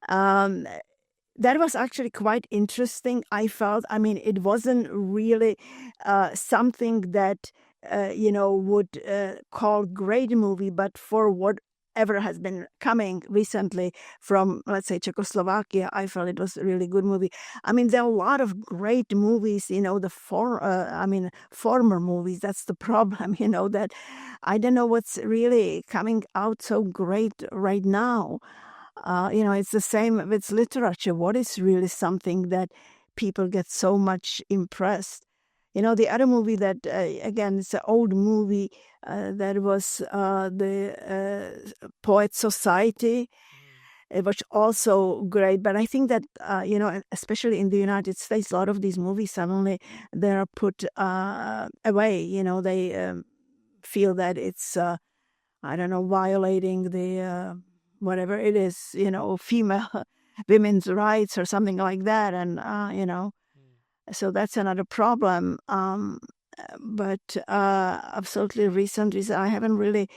S2: that was actually quite interesting, I felt. It wasn't really something that would call great movie, but for whatever has been coming recently from, let's say, Czechoslovakia, I felt it was a really good movie. There are a lot of great movies, former movies. That's the problem, that I don't know what's really coming out so great right now. It's the same with literature. What is really something that people get so much impressed? The other movie that, again, it's an old movie, that was the Poet Society. It was also great, but I think that, especially in the United States, a lot of these movies suddenly they're put away. They feel that it's, I don't know, violating the, whatever it is, female, women's rights or something like that. And, so that's another problem. But absolutely recently, I haven't really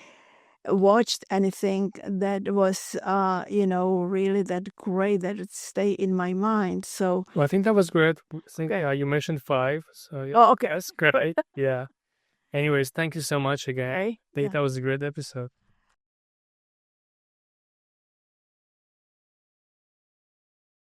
S2: watched anything that was, really that great that it stay in my mind. So,
S1: Well, I think that was great. I think you mentioned 5. So yeah,
S2: oh, okay.
S1: that's great. Yeah. Anyways, thank you so much again.
S2: Okay.
S1: I think that was a great episode.